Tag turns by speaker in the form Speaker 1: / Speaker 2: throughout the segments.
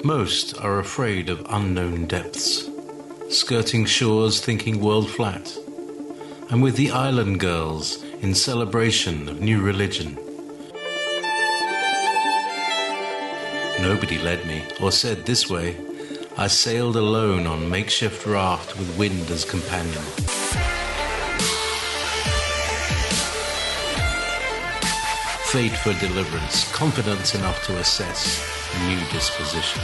Speaker 1: Most are afraid of unknown depths, skirting shores thinking world flat. I'm with the island girls in celebration of new religion. Nobody led me or said this way. I sailed alone on makeshift raft with wind as companion. Fate for deliverance, confidence enough to assess new disposition.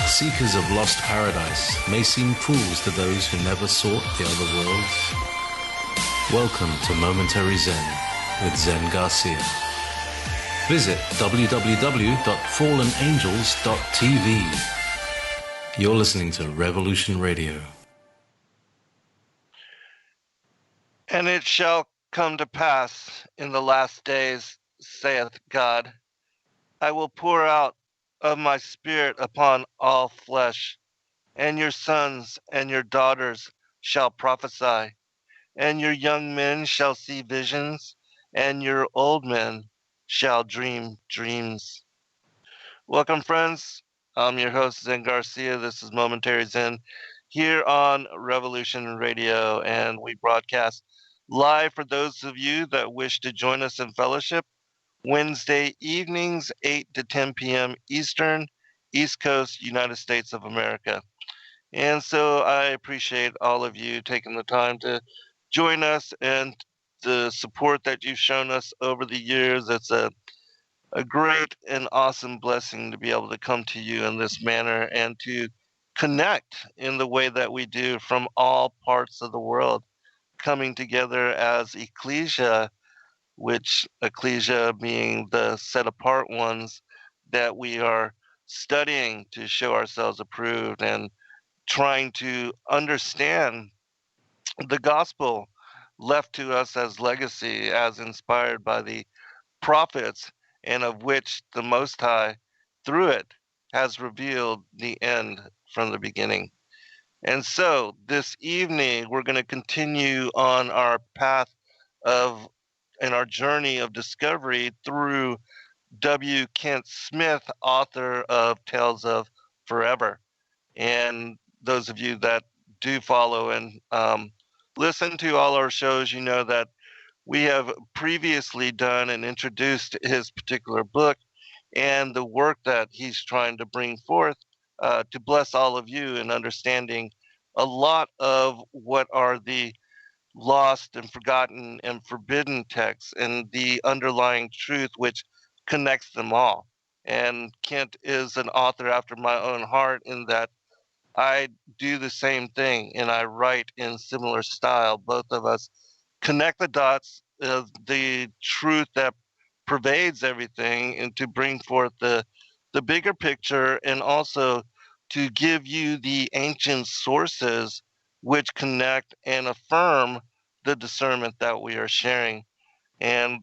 Speaker 1: Seekers of lost paradise may seem fools to those who never sought the other worlds. Welcome to Momentary Zen with Zen Garcia. Visit www.fallenangels.tv. You're listening to Revolution Radio.
Speaker 2: And it shall come to pass in the last days, saith God, I will pour out of my spirit upon all flesh, and your sons and your daughters shall prophesy, and your young men shall see visions, and your old men shall dream dreams. Welcome, friends. I'm your host, Zen Garcia. This is Momentary Zen here on Revolution Radio, and we broadcast live for those of you that wish to join us in fellowship Wednesday evenings, 8 to 10 p.m. Eastern, East Coast, United States of America. And so I appreciate all of you taking the time to join us and the support that you've shown us over the years. It's a great and awesome blessing to be able to come to you in this manner and to connect in the way that we do from all parts of the world, coming together as ecclesia, which ecclesia being the set apart ones that we are studying to show ourselves approved and trying to understand the gospel left to us as legacy, as inspired by the prophets, and of which the Most High, through it, has revealed the end from the beginning. And so this evening, we're going to continue on our path of and our journey of discovery through W. Kent Smith, author of Tales of Forever. And those of you that do follow and listen to all our shows, you know that we have previously done and introduced his particular book and the work that he's trying to bring forth to bless all of you in understanding a lot of what are the lost and forgotten and forbidden texts and the underlying truth which connects them all. And Kent is an author after my own heart in that I do the same thing and I write in similar style. Both of us connect the dots of the truth that pervades everything and to bring forth the bigger picture and also to give you the ancient sources which connect and affirm the discernment that we are sharing. And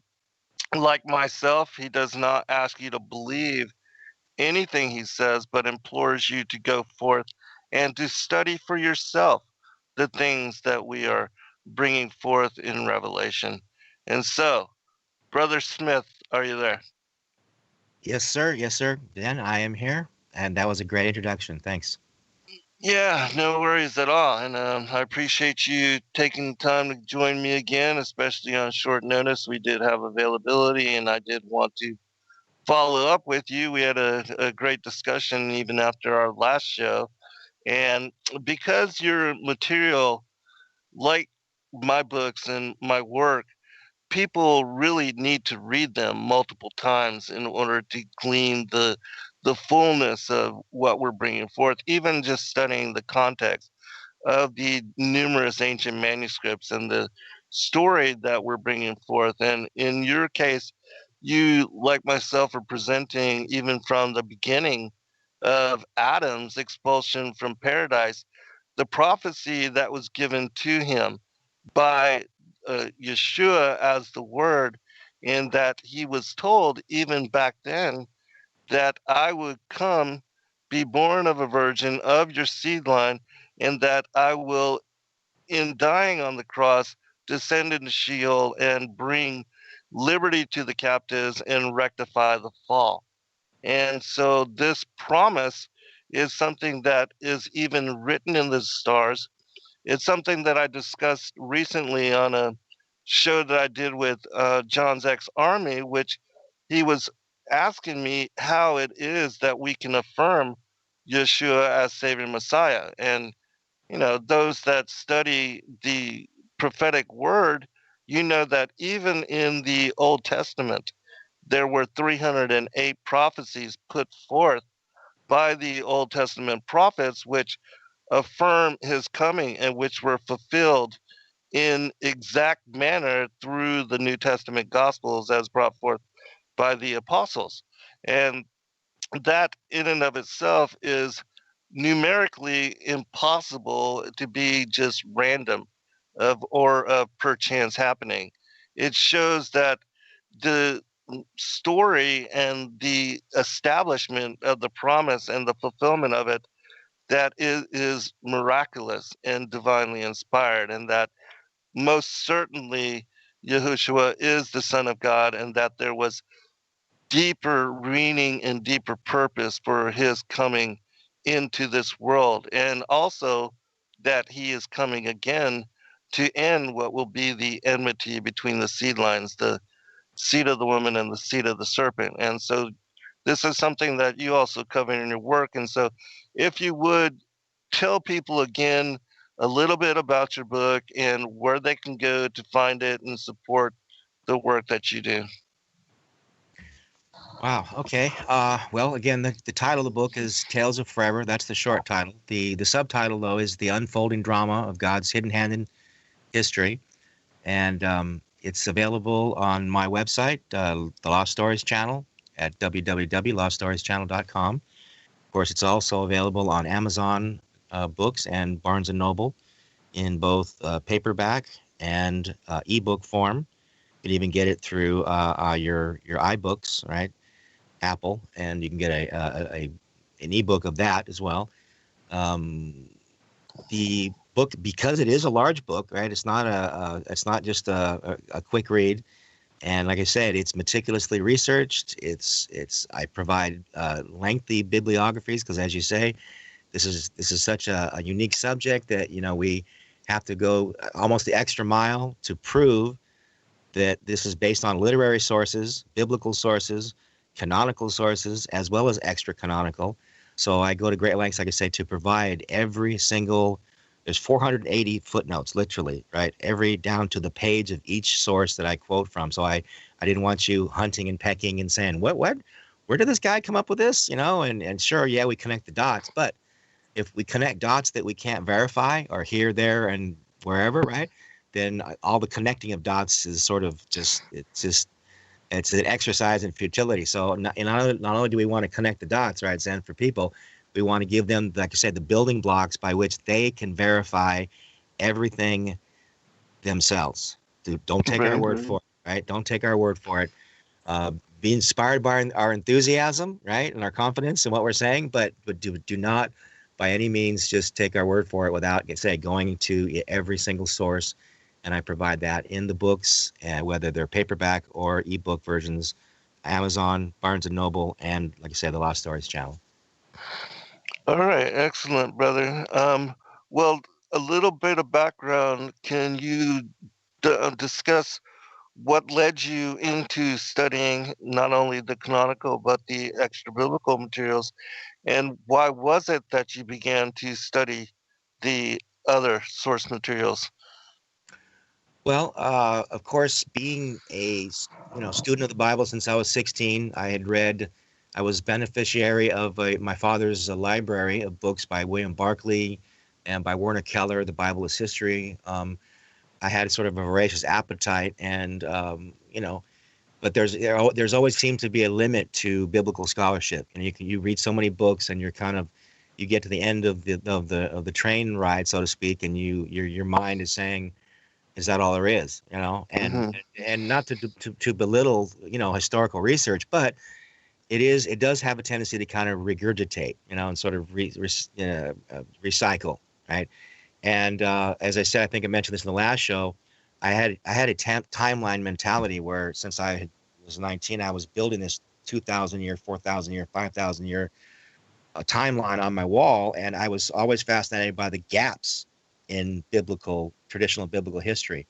Speaker 2: like myself, he does not ask you to believe anything he says, but implores you to go forth and to study for yourself the things that we are bringing forth in Revelation. And so, Brother Smith, are you there?
Speaker 3: Yes, sir. Yes, sir. Dan, I am here. And that was a great introduction. Thanks.
Speaker 2: Yeah, no worries at all. And I appreciate you taking time to join me again, especially on short notice. We did have availability, and I did want to follow up with you. We had a great discussion even after our last show. And because your material, like my books and my work, people really need to read them multiple times in order to glean the fullness of what we're bringing forth, even just studying the context of the numerous ancient manuscripts and the story that we're bringing forth. And in your case, you, like myself, are presenting even from the beginning of Adam's expulsion from paradise, the prophecy that was given to him by Yeshua as the Word, in that he was told even back then that I would come, be born of a virgin, of your seed line, and that I will, in dying on the cross, descend into Sheol and bring liberty to the captives and rectify the fall. And so this promise is something that is even written in the stars. It's something that I discussed recently on a show that I did with John's X Army, which he was asking me how it is that we can affirm Yeshua as Savior Messiah. And, those that study the prophetic word, that even in the Old Testament, there were 308 prophecies put forth by the Old Testament prophets, which affirm his coming and which were fulfilled in exact manner through the New Testament Gospels as brought forth by the apostles. And that, in and of itself, is numerically impossible to be just random or perchance happening. It shows that the story and the establishment of the promise and the fulfillment of it that is miraculous and divinely inspired, and that most certainly Yahushua is the Son of God, and that there was deeper meaning and deeper purpose for his coming into this world, and also that he is coming again to end what will be the enmity between the seed lines, the seed of the woman and the seed of the serpent. And so this is something that you also cover in your work. And so if you would tell people again a little bit about your book and where they can go to find it and support the work that you do.
Speaker 3: Wow. Okay. Well, again, the title of the book is Tales of Forever. That's the short title. The subtitle, though, is The Unfolding Drama of God's Hidden Hand in History. And it's available on my website, the Lost Stories channel, at www.loststorieschannel.com. Of course, it's also available on Amazon Books and Barnes & Noble in both paperback and ebook form. You can even get it through your iBooks, right? Apple, and you can get an ebook of that as well. The book, because it is a large book, right? It's not just a quick read, and like I said, it's meticulously researched. I provide lengthy bibliographies because, as you say, this is such a unique subject that we have to go almost the extra mile to prove that this is based on literary sources, biblical sources, canonical sources, as well as extra canonical. So I go to great lengths, like I say, to provide every single. There's 480 footnotes, literally, right? Every down to the page of each source that I quote from. So I didn't want you hunting and pecking and saying, what, where did this guy come up with this? And sure, yeah, we connect the dots, but if we connect dots that we can't verify or here, there, and wherever, right? Then all the connecting of dots is sort of it's an exercise in futility. So not only do we want to connect the dots, right, Zen, for people, we want to give them, like I said, the building blocks by which they can verify everything themselves. Don't take our
Speaker 2: Right.
Speaker 3: word for it, right? Don't take our word for it. Uh, be inspired by our enthusiasm, right, and our confidence in what we're saying, but do not by any means just take our word for it without, going to every single source. And I provide that in the books, whether they're paperback or ebook versions, Amazon, Barnes and Noble, and like I said, the Lost Stories channel.
Speaker 2: All right, excellent, brother. Well, a little bit of background. Can you discuss what led you into studying not only the canonical but the extra biblical materials, and why was it that you began to study the other source materials?
Speaker 3: Well, of course, being a student of the Bible since I was 16, I was beneficiary of my father's library of books by William Barclay and by Werner Keller. The Bible is History. I had sort of a voracious appetite, and but there's always seemed to be a limit to biblical scholarship, and you read so many books, and you get to the end of the train ride, so to speak, and your mind is saying, is that all there is?
Speaker 2: Hmm.
Speaker 3: And not to belittle historical research, but it does have a tendency to kind of regurgitate, and sort of recycle, right? And as I said, I think I mentioned this in the last show. I had a timeline mentality where, since I had was 19, I was building this 2,000 year, 4,000 year, 5,000 year timeline on my wall, and I was always fascinated by the gaps in traditional biblical history.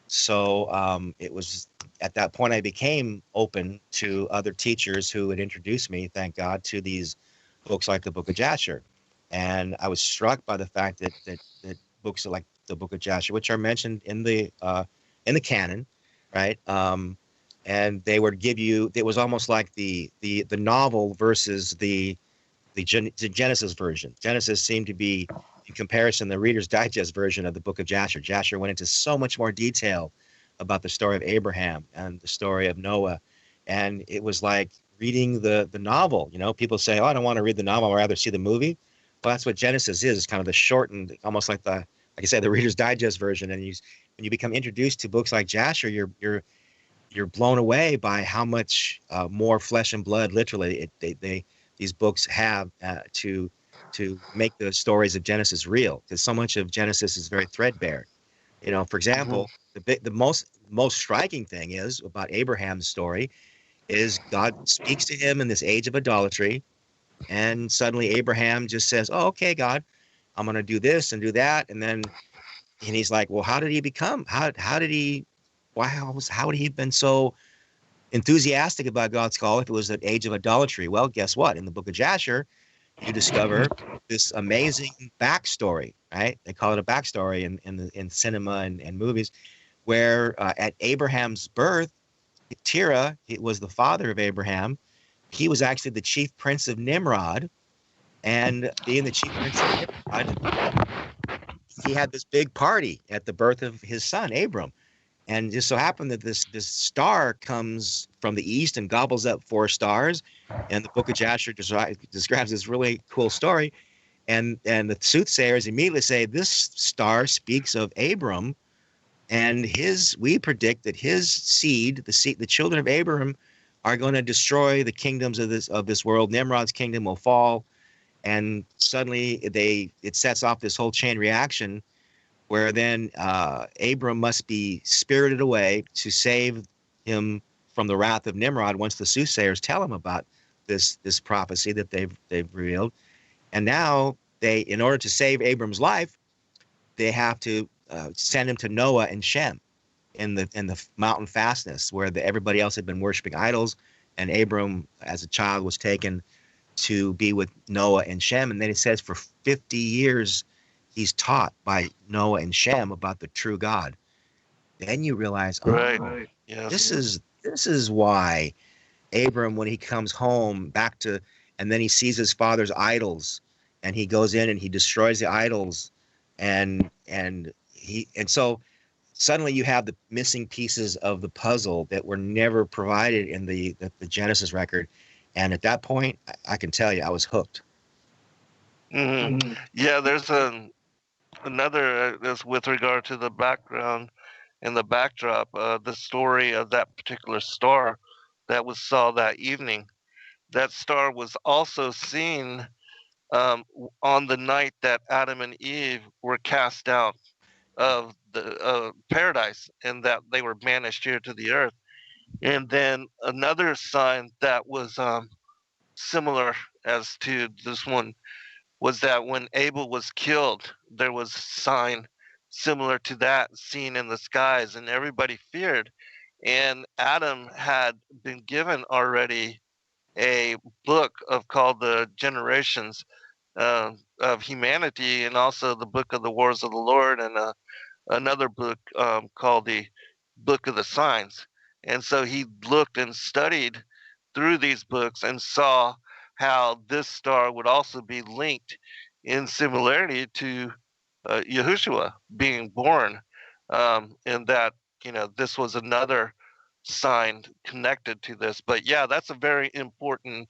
Speaker 3: So it was at that point I became open to other teachers who would introduce me, thank God, to these books like the Book of Jasher. And I was struck by the fact that books like the Book of Jasher, which are mentioned in the canon, right? And they would give you, it was almost like the novel versus the Genesis version. Genesis seemed to be, in comparison, the Reader's Digest version of the Book of Jasher. Jasher went into so much more detail about the story of Abraham and the story of Noah, and it was like reading the novel. You know, people say, "Oh, I don't want to read the novel; I'd rather see the movie." Well, that's what Genesis is. It's kind of the shortened, almost like like I said, the Reader's Digest version. And when you become introduced to books like Jasher, you're blown away by how much more flesh and blood, literally, these books have to make the stories of Genesis real, because so much of Genesis is very threadbare. You know, for example, the most striking thing is about Abraham's story is God speaks to him in this age of idolatry, and suddenly Abraham just says, "Oh, okay, God, I'm going to do this and do that," and he's like, "Well, how did he become? How did he? How would he have been so enthusiastic about God's call if it was an age of idolatry?" Well, guess what? In the Book of Jasher, you discover this amazing backstory, right? They call it a backstory in cinema and movies, where at Abraham's birth, Terah, it was the father of Abraham. He was actually the chief prince of Nimrod, and being the chief prince of Nimrod, he had this big party at the birth of his son Abram. And just so happened that this star comes from the east and gobbles up four stars. And the Book of Jasher describes this really cool story. And the soothsayers immediately say, this star speaks of Abram, and we predict that his seed, the children of Abram, are going to destroy the kingdoms of this world. Nimrod's kingdom will fall, and suddenly it sets off this whole chain reaction, where then Abram must be spirited away to save him from the wrath of Nimrod once the soothsayers tell him about this prophecy that they've revealed. And now in order to save Abram's life, they have to send him to Noah and Shem in the mountain fastness, where everybody else had been worshiping idols, and Abram as a child was taken to be with Noah and Shem. And then it says for 50 years he's taught by Noah and Shem about the true God. Then you realize,
Speaker 2: right. Yes.
Speaker 3: This is why Abram, when he comes home and then he sees his father's idols, and he goes in and he destroys the idols, and so suddenly you have the missing pieces of the puzzle that were never provided in the Genesis record. And at that point, I can tell you, I was hooked.
Speaker 2: Mm-hmm. Yeah, there's another is with regard to the background and the backdrop, the story of that particular star that was saw that evening. That star was also seen on the night that Adam and Eve were cast out of the paradise, and that they were banished here to the earth. And then another sign that was similar as to this one was that when Abel was killed, there was a sign similar to that seen in the skies, and everybody feared. And Adam had been given already a book called the Generations of Humanity, and also the Book of the Wars of the Lord, and another book called the Book of the Signs. And so he looked and studied through these books and saw how this star would also be linked in similarity to Yahushua being born, and that this was another sign connected to this. But yeah, that's a very important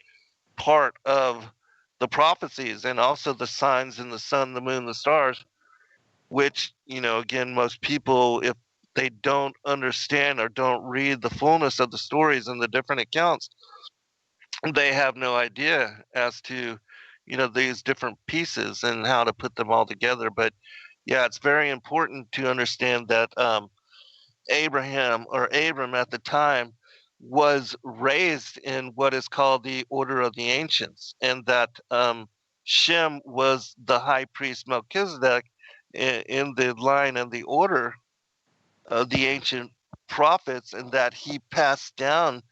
Speaker 2: part of the prophecies, and also the signs in the sun, the moon, the stars, which again, most people, if they don't understand or don't read the fullness of the stories and the different accounts, they have no idea as to these different pieces and how to put them all together. But yeah, it's very important to understand that Abraham, or Abram at the time, was raised in what is called the Order of the Ancients, and that Shem was the high priest Melchizedek in the line and the order of the ancient prophets, and that he passed down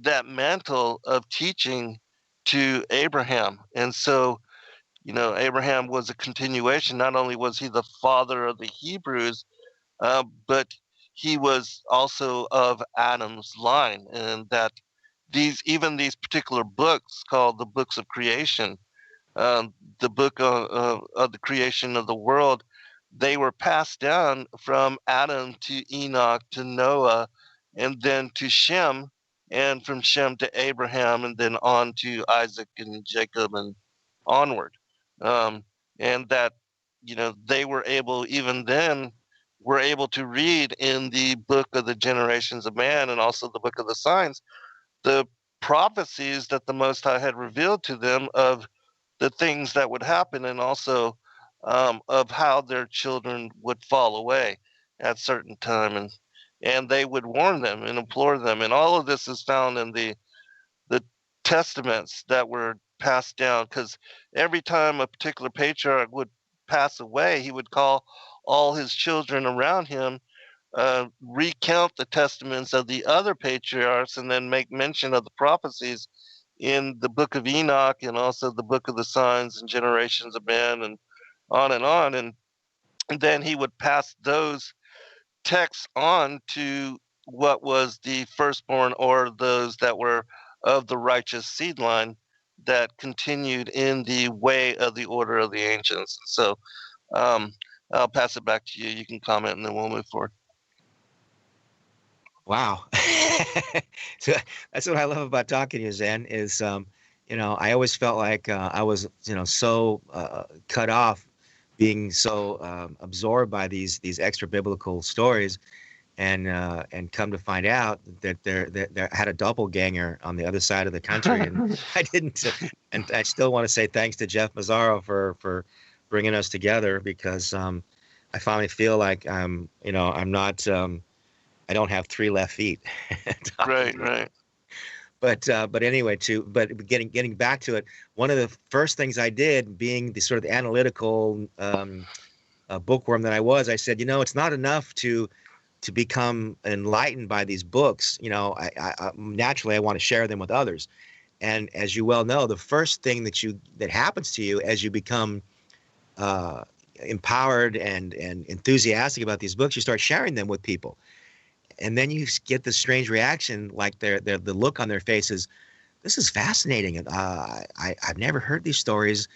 Speaker 2: that mantle of teaching to Abraham. And so, Abraham was a continuation. Not only was he the father of the Hebrews, but he was also of Adam's line, and that these particular books called the books of creation, the book of the creation of the world, they were passed down from Adam to Enoch to Noah, and then to Shem, and from Shem to Abraham, and then on to Isaac and Jacob and onward. Um, and that, they were able, even then, were able to read in the book of the generations of man and also the book of the signs, the prophecies that the Most High had revealed to them of the things that would happen, and also of how their children would fall away at certain time, and they would warn them and implore them, and all of this is found in the testaments that were passed down, because every time a particular patriarch would pass away, he would call all his children around him, recount the testaments of the other patriarchs, and then make mention of the prophecies in the book of Enoch and also the book of the signs and generations of men, and on and on. And then he would pass those texts on to what was the firstborn, or those that were of the righteous seed line that continued in the way of the order of the ancients. So I'll pass it back to you. You can comment and then we'll move forward.
Speaker 3: Wow. So that's what I love about talking to you, Zen, is, I always felt like I was, so cut off, being so absorbed by these extra biblical stories, and come to find out that there had a doppelganger on the other side of the country, and I didn't. And I still want to say thanks to Jeff Mazzaro for bringing us together, because I finally feel like I'm not. I don't have three left feet.
Speaker 2: Right.
Speaker 3: But anyway, but getting back to it, one of the first things I did, being the sort of analytical bookworm that I was, I said, it's not enough to become enlightened by these books. I naturally I want to share them with others. And as you well know, the first thing that happens to you as you become empowered and enthusiastic about these books, you start sharing them with people. And then you get this strange reaction, like the look on their faces. This is fascinating. And I've never heard these stories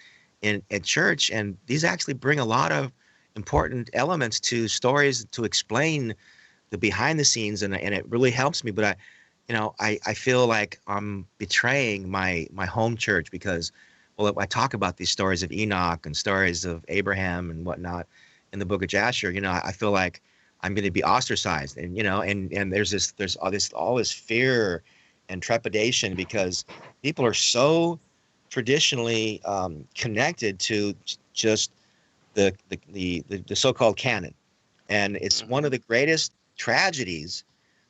Speaker 3: at church, and these actually bring a lot of important elements to stories to explain the behind the scenes, and it really helps me. But I feel like I'm betraying my home church, because, well, I talk about these stories of Enoch and stories of Abraham and whatnot in the book of Jasher. I feel like I'm going to be ostracized, and and there's all this fear and trepidation, because people are so traditionally connected to just the so-called canon, and it's one of the greatest tragedies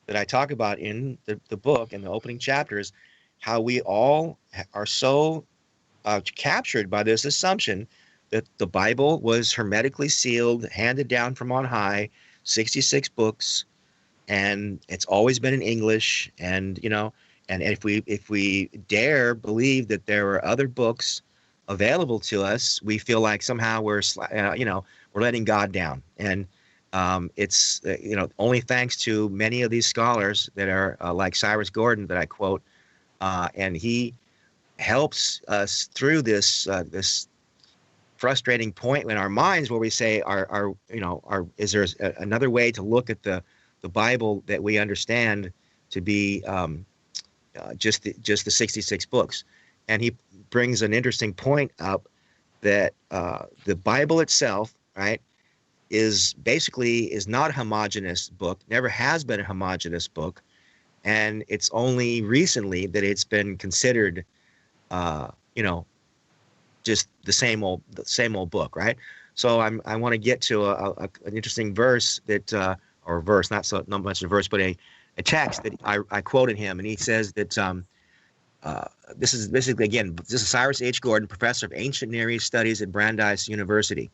Speaker 3: that I talk about in the book, in the opening chapters, how we all are so captured by this assumption that the Bible was hermetically sealed, handed down from on high, 66 books, and it's always been in English. And and if we dare believe that there are other books available to us, we feel like somehow we're letting God down. And it's only thanks to many of these scholars that are like Cyrus Gordon that I quote, and he helps us through this frustrating point in our minds where we say, is there another way to look at the Bible that we understand to be just the 66 books? And he brings an interesting point up, that the Bible itself, right, is not a homogeneous book, never has been a homogeneous book, and it's only recently that it's been considered just the same old book, right? So I want to get to an interesting verse that, or verse, not much a verse, but a text that I quoted him, and he says that this is basically, again, this is Cyrus H. Gordon, professor of ancient Near East studies at Brandeis University.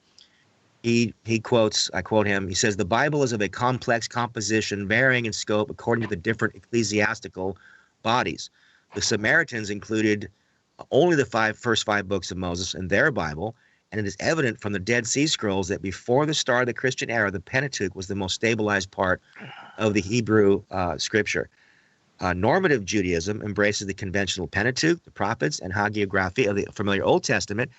Speaker 3: He quotes, I quote him, he says, the Bible is of a complex composition, varying in scope according to the different ecclesiastical bodies. The Samaritans included only the first five books of Moses in their Bible, and it is evident from the Dead Sea Scrolls that before the start of the Christian era, the Pentateuch was the most stabilized part of the Hebrew scripture. Normative Judaism embraces the conventional Pentateuch, the prophets, and hagiography of the familiar Old Testament.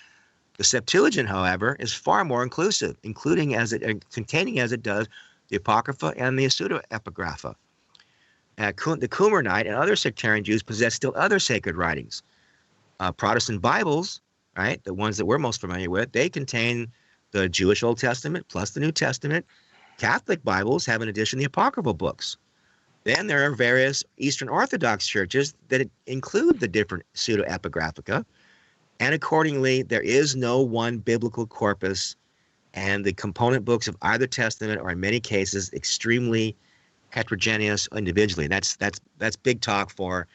Speaker 3: The Septuagint, however, is far more inclusive, containing as it does the Apocrypha and the Pseudo-Epigrapha. The Qumranite and other sectarian Jews possess still other sacred writings. Protestant Bibles, right, the ones that we're most familiar with, they contain the Jewish Old Testament plus the New Testament. Catholic Bibles have in addition the apocryphal books. Then there are various Eastern Orthodox churches that include the different pseudo-epigraphica, and accordingly, there is no one biblical corpus, and the component books of either testament are in many cases extremely heterogeneous individually. That's big talk for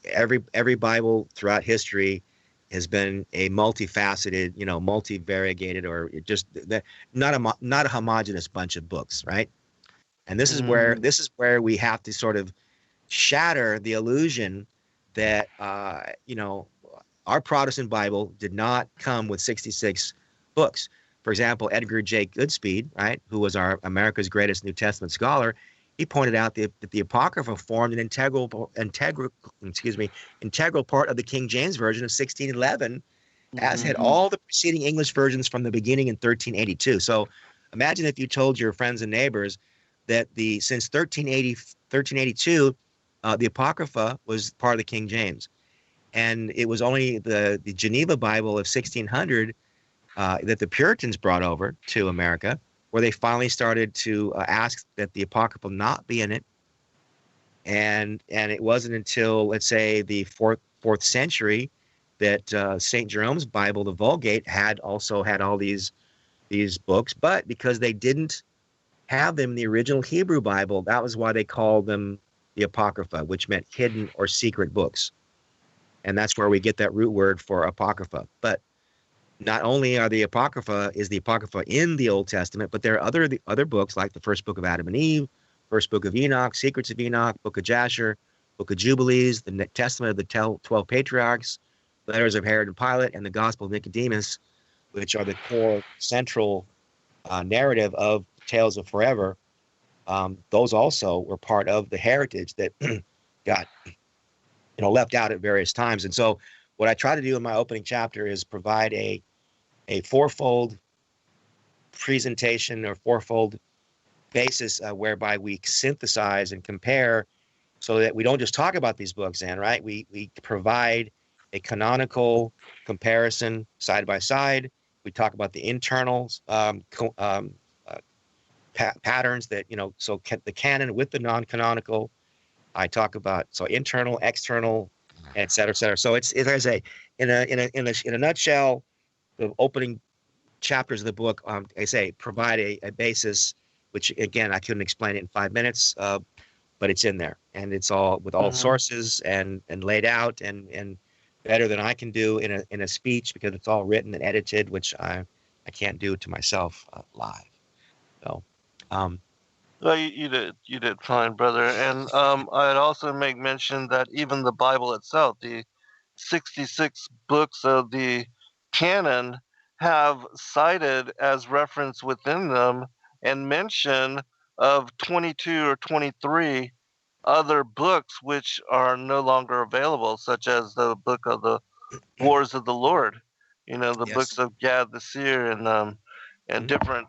Speaker 3: every Bible throughout history has been a multifaceted, multivariated, or just not a homogeneous bunch of books, right? And this is where we have to sort of shatter the illusion that our Protestant Bible did not come with 66 books. For example, Edgar J. Goodspeed, right, who was our America's greatest New Testament scholar, he pointed out that the Apocrypha formed an integral part of the King James Version of 1611, as had all the preceding English versions from the beginning in 1382. So imagine if you told your friends and neighbors that since 1382, the Apocrypha was part of the King James. And it was only the Geneva Bible of 1600 that the Puritans brought over to America, where they finally started to ask that the Apocrypha not be in it. And it wasn't until, let's say, the fourth century that St. Jerome's Bible, the Vulgate, also had all these books. But because they didn't have them in the original Hebrew Bible, that was why they called them the Apocrypha, which meant hidden or secret books. And that's where we get that root word for Apocrypha. But not only is the Apocrypha in the Old Testament, but there are other books like the first book of Adam and Eve, first book of Enoch, Secrets of Enoch, book of Jasher, book of Jubilees, the Testament of the 12 Patriarchs, letters of Herod and Pilate, and the Gospel of Nicodemus, which are the core central narrative of Tales of Forever. Those also were part of the heritage that got left out at various times. And so what I try to do in my opening chapter is provide a fourfold presentation or fourfold basis whereby we synthesize and compare so that we don't just talk about these books, right? We provide a canonical comparison side by side. We talk about the internal patterns that, so the canon with the non-canonical. I talk about internal, external, et cetera, et cetera. So it's as I say, in a nutshell, the opening chapters of the book, I say, provide a basis, which again I couldn't explain it in 5 minutes, but it's in there, and it's all with all sources and laid out and better than I can do in a speech, because it's all written and edited, which I can't do to myself live. So.
Speaker 2: Well, you did fine, brother. And I'd also make mention that even the Bible itself, the 66 books of the canon, have cited as reference within them and mention of 22 or 23 other books which are no longer available, such as the book of the Wars of the Lord, the books of Gad the Seer, and different,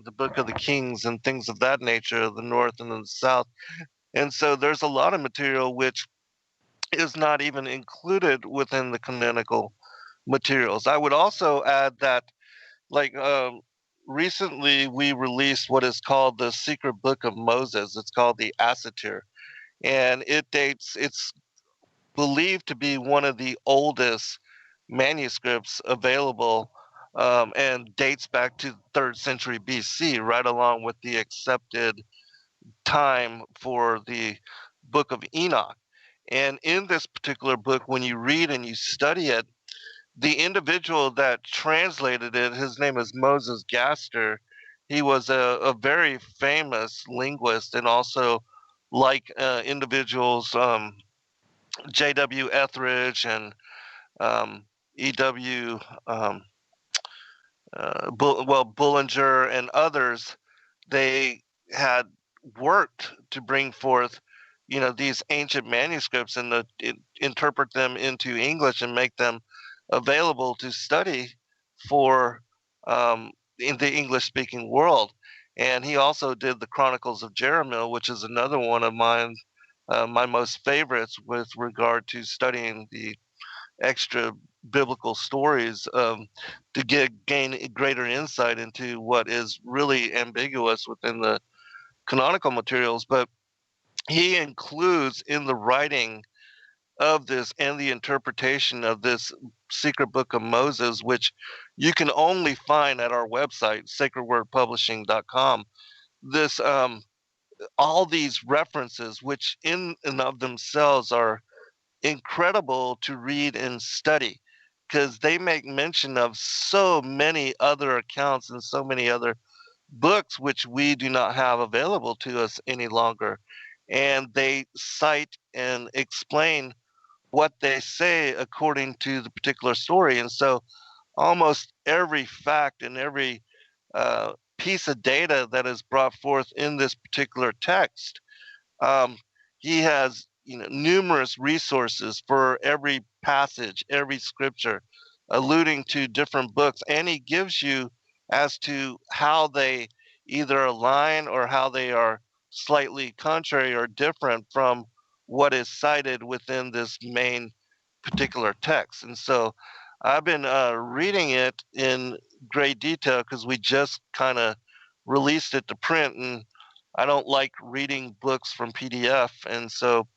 Speaker 2: the book of the Kings and things of that nature, the North and the South. And so there's a lot of material which is not even included within the canonical materials. I would also add that, like, recently we released what is called the Secret Book of Moses. It's called the Assatir, and it's believed to be one of the oldest manuscripts available, and dates back to the 3rd century BC, right along with the accepted time for the book of Enoch. And in this particular book, when you read and you study it, the individual that translated it, his name is Moses Gaster. He was a very famous linguist, and also like individuals, J.W. Etheridge and E.W. Um, Bullinger and others, they had worked to bring forth, these ancient manuscripts and interpret them into English and make them available to study for in the English-speaking world. And he also did the Chronicles of Jeremiah, which is another one of mine, my most favorites with regard to studying the extra biblical stories, to gain greater insight into what is really ambiguous within the canonical materials. But he includes in the writing of this and the interpretation of this secret book of Moses, which you can only find at our website, sacredwordpublishing.com, this all these references, which in and of themselves are incredible to read and study, because they make mention of so many other accounts and so many other books which we do not have available to us any longer. And they cite and explain what they say according to the particular story. And so almost every fact and every piece of data that is brought forth in this particular text, um, he has, numerous resources for every passage, every scripture, alluding to different books, and he gives you as to how they either align or how they are slightly contrary or different from what is cited within this main particular text. And so I've been reading it in great detail because we just kind of released it to print, and I don't like reading books from PDF. And so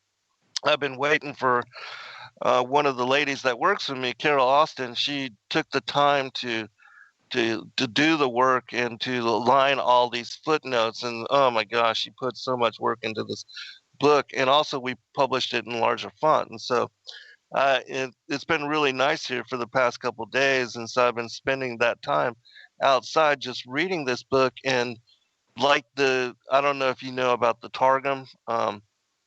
Speaker 2: I've been waiting for one of the ladies that works with me, Carol Austin. She took the time to do the work and to align all these footnotes. And oh my gosh, she put so much work into this book. And also, we published it in larger font. And so it's been really nice here for the past couple days. And so I've been spending that time outside just reading this book. And like I don't know if you know about the Targum,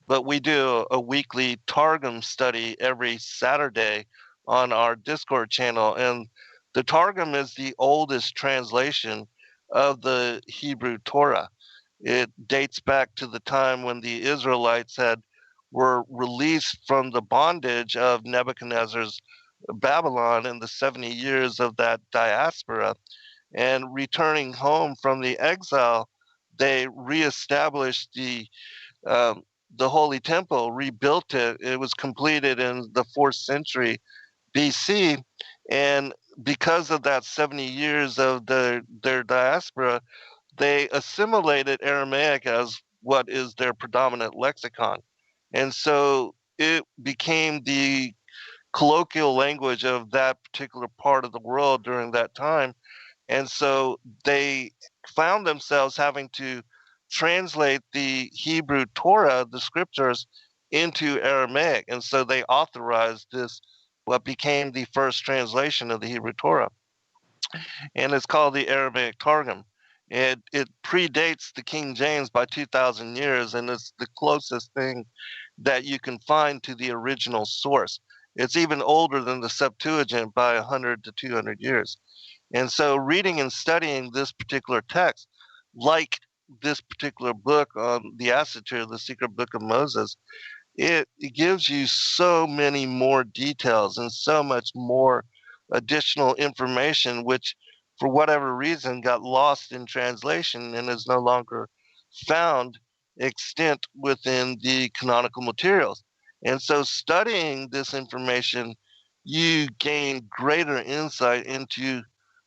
Speaker 2: but we do a weekly Targum study every Saturday on our Discord channel. And the Targum is the oldest translation of the Hebrew Torah. It dates back to the time when the Israelites were released from the bondage of Nebuchadnezzar's Babylon in the 70 years of that diaspora. And returning home from the exile, they reestablished the Holy Temple, rebuilt it. It was completed in the 4th century BC. And because of that 70 years of their diaspora, they assimilated Aramaic as what is their predominant lexicon. And so it became the colloquial language of that particular part of the world during that time. And so they found themselves having to translate the Hebrew Torah, the scriptures, into Aramaic. And so they authorized this, what became the first translation of the Hebrew Torah. And it's called the Aramaic Targum. It predates the King James by 2,000 years, and it's the closest thing that you can find to the original source. It's even older than the Septuagint by 100 to 200 years. And so reading and studying this particular text, like this particular book on the Assatir, the secret book of Moses, it gives you so many more details and so much more additional information, which for whatever reason got lost in translation and is no longer found extant within the canonical materials. And so studying this information, you gain greater insight into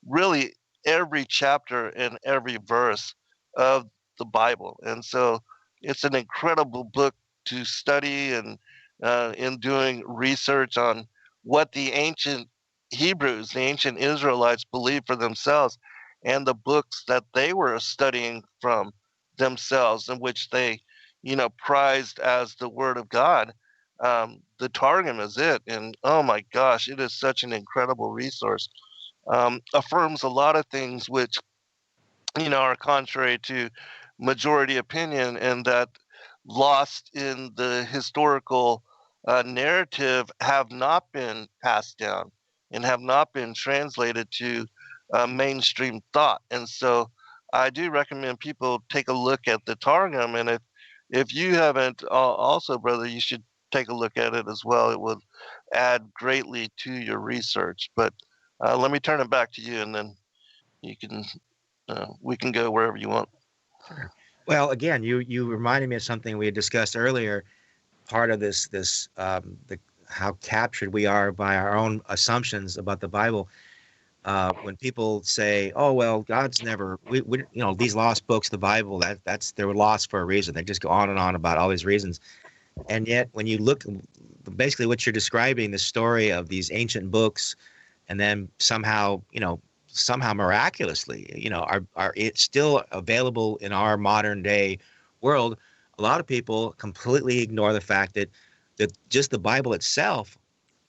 Speaker 2: really every chapter and every verse of the Bible. And so it's an incredible book to study, and in doing research on what the ancient Hebrews, the ancient Israelites, believed for themselves, and the books that they were studying from themselves, in which they prized as the Word of God. The Targum is it, and oh my gosh, it is such an incredible resource. Affirms a lot of things which are contrary to majority opinion, and that lost in the historical narrative have not been passed down and have not been translated to mainstream thought. And so I do recommend people take a look at the Targum, and if you haven't also, brother, you should take a look at it as well. It would add greatly to your research. But let me turn it back to you, and then you can we can go wherever you want.
Speaker 3: Sure. Well, again, you reminded me of something we had discussed earlier. Part of the how captured we are by our own assumptions about the Bible. When people say, "Oh well, God's never," these lost books, of the Bible, they were lost for a reason. They just go on and on about all these reasons, and yet when you look, basically what you're describing, the story of these ancient books, and then somehow miraculously, are it's still available in our modern day world. A lot of people completely ignore the fact that just the Bible itself,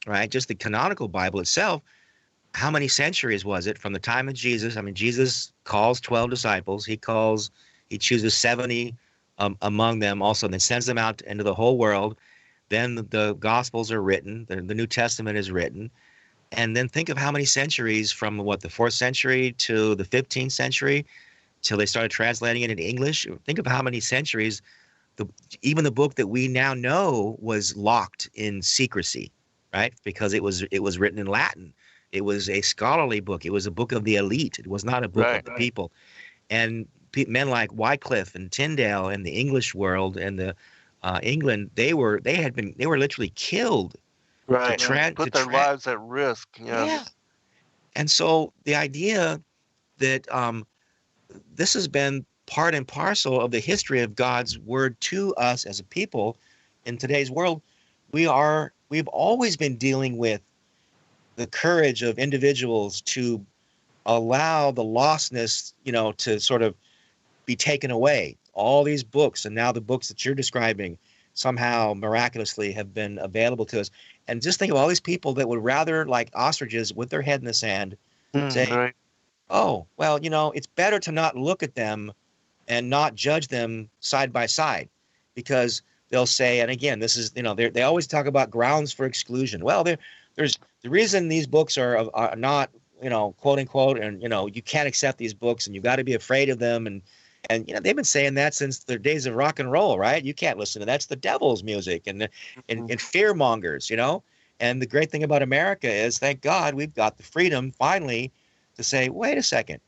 Speaker 3: right? Just the canonical Bible itself, how many centuries was it from the time of Jesus? I mean, Jesus calls 12 disciples. He chooses 70 among them also, and then sends them out into the whole world. Then the Gospels are written. The New Testament is written. And then think of how many centuries from the 4th century to the 15th century till they started translating it into English. Think of how many centuries even the book that we now know was locked in secrecy, right? Because it was written in Latin. It was a scholarly book. It was a book of the elite. It was not a book of the people. And men like Wycliffe and Tyndale in the English world and the England, they were literally killed.
Speaker 2: Right. Put their lives at risk. Yes.
Speaker 3: Yeah. And so the idea that this has been part and parcel of the history of God's word to us as a people in today's world, we've always been dealing with the courage of individuals to allow the lostness, to sort of be taken away. All these books, and now the books that you're describing somehow miraculously have been available to us. And just think of all these people that would rather, like ostriches with their head in the sand, say,
Speaker 2: Right.
Speaker 3: "Oh, well, it's better to not look at them and not judge them side by side," because they'll say, and again, this is, they always talk about grounds for exclusion. Well, there's the reason these books are not, quote unquote, and you can't accept these books, and you got to be afraid of them, and they've been saying that since the days of rock and roll, right? You can't listen to that's the devil's music, and fear mongers, And the great thing about America is, thank God, we've got the freedom finally to say, wait a second,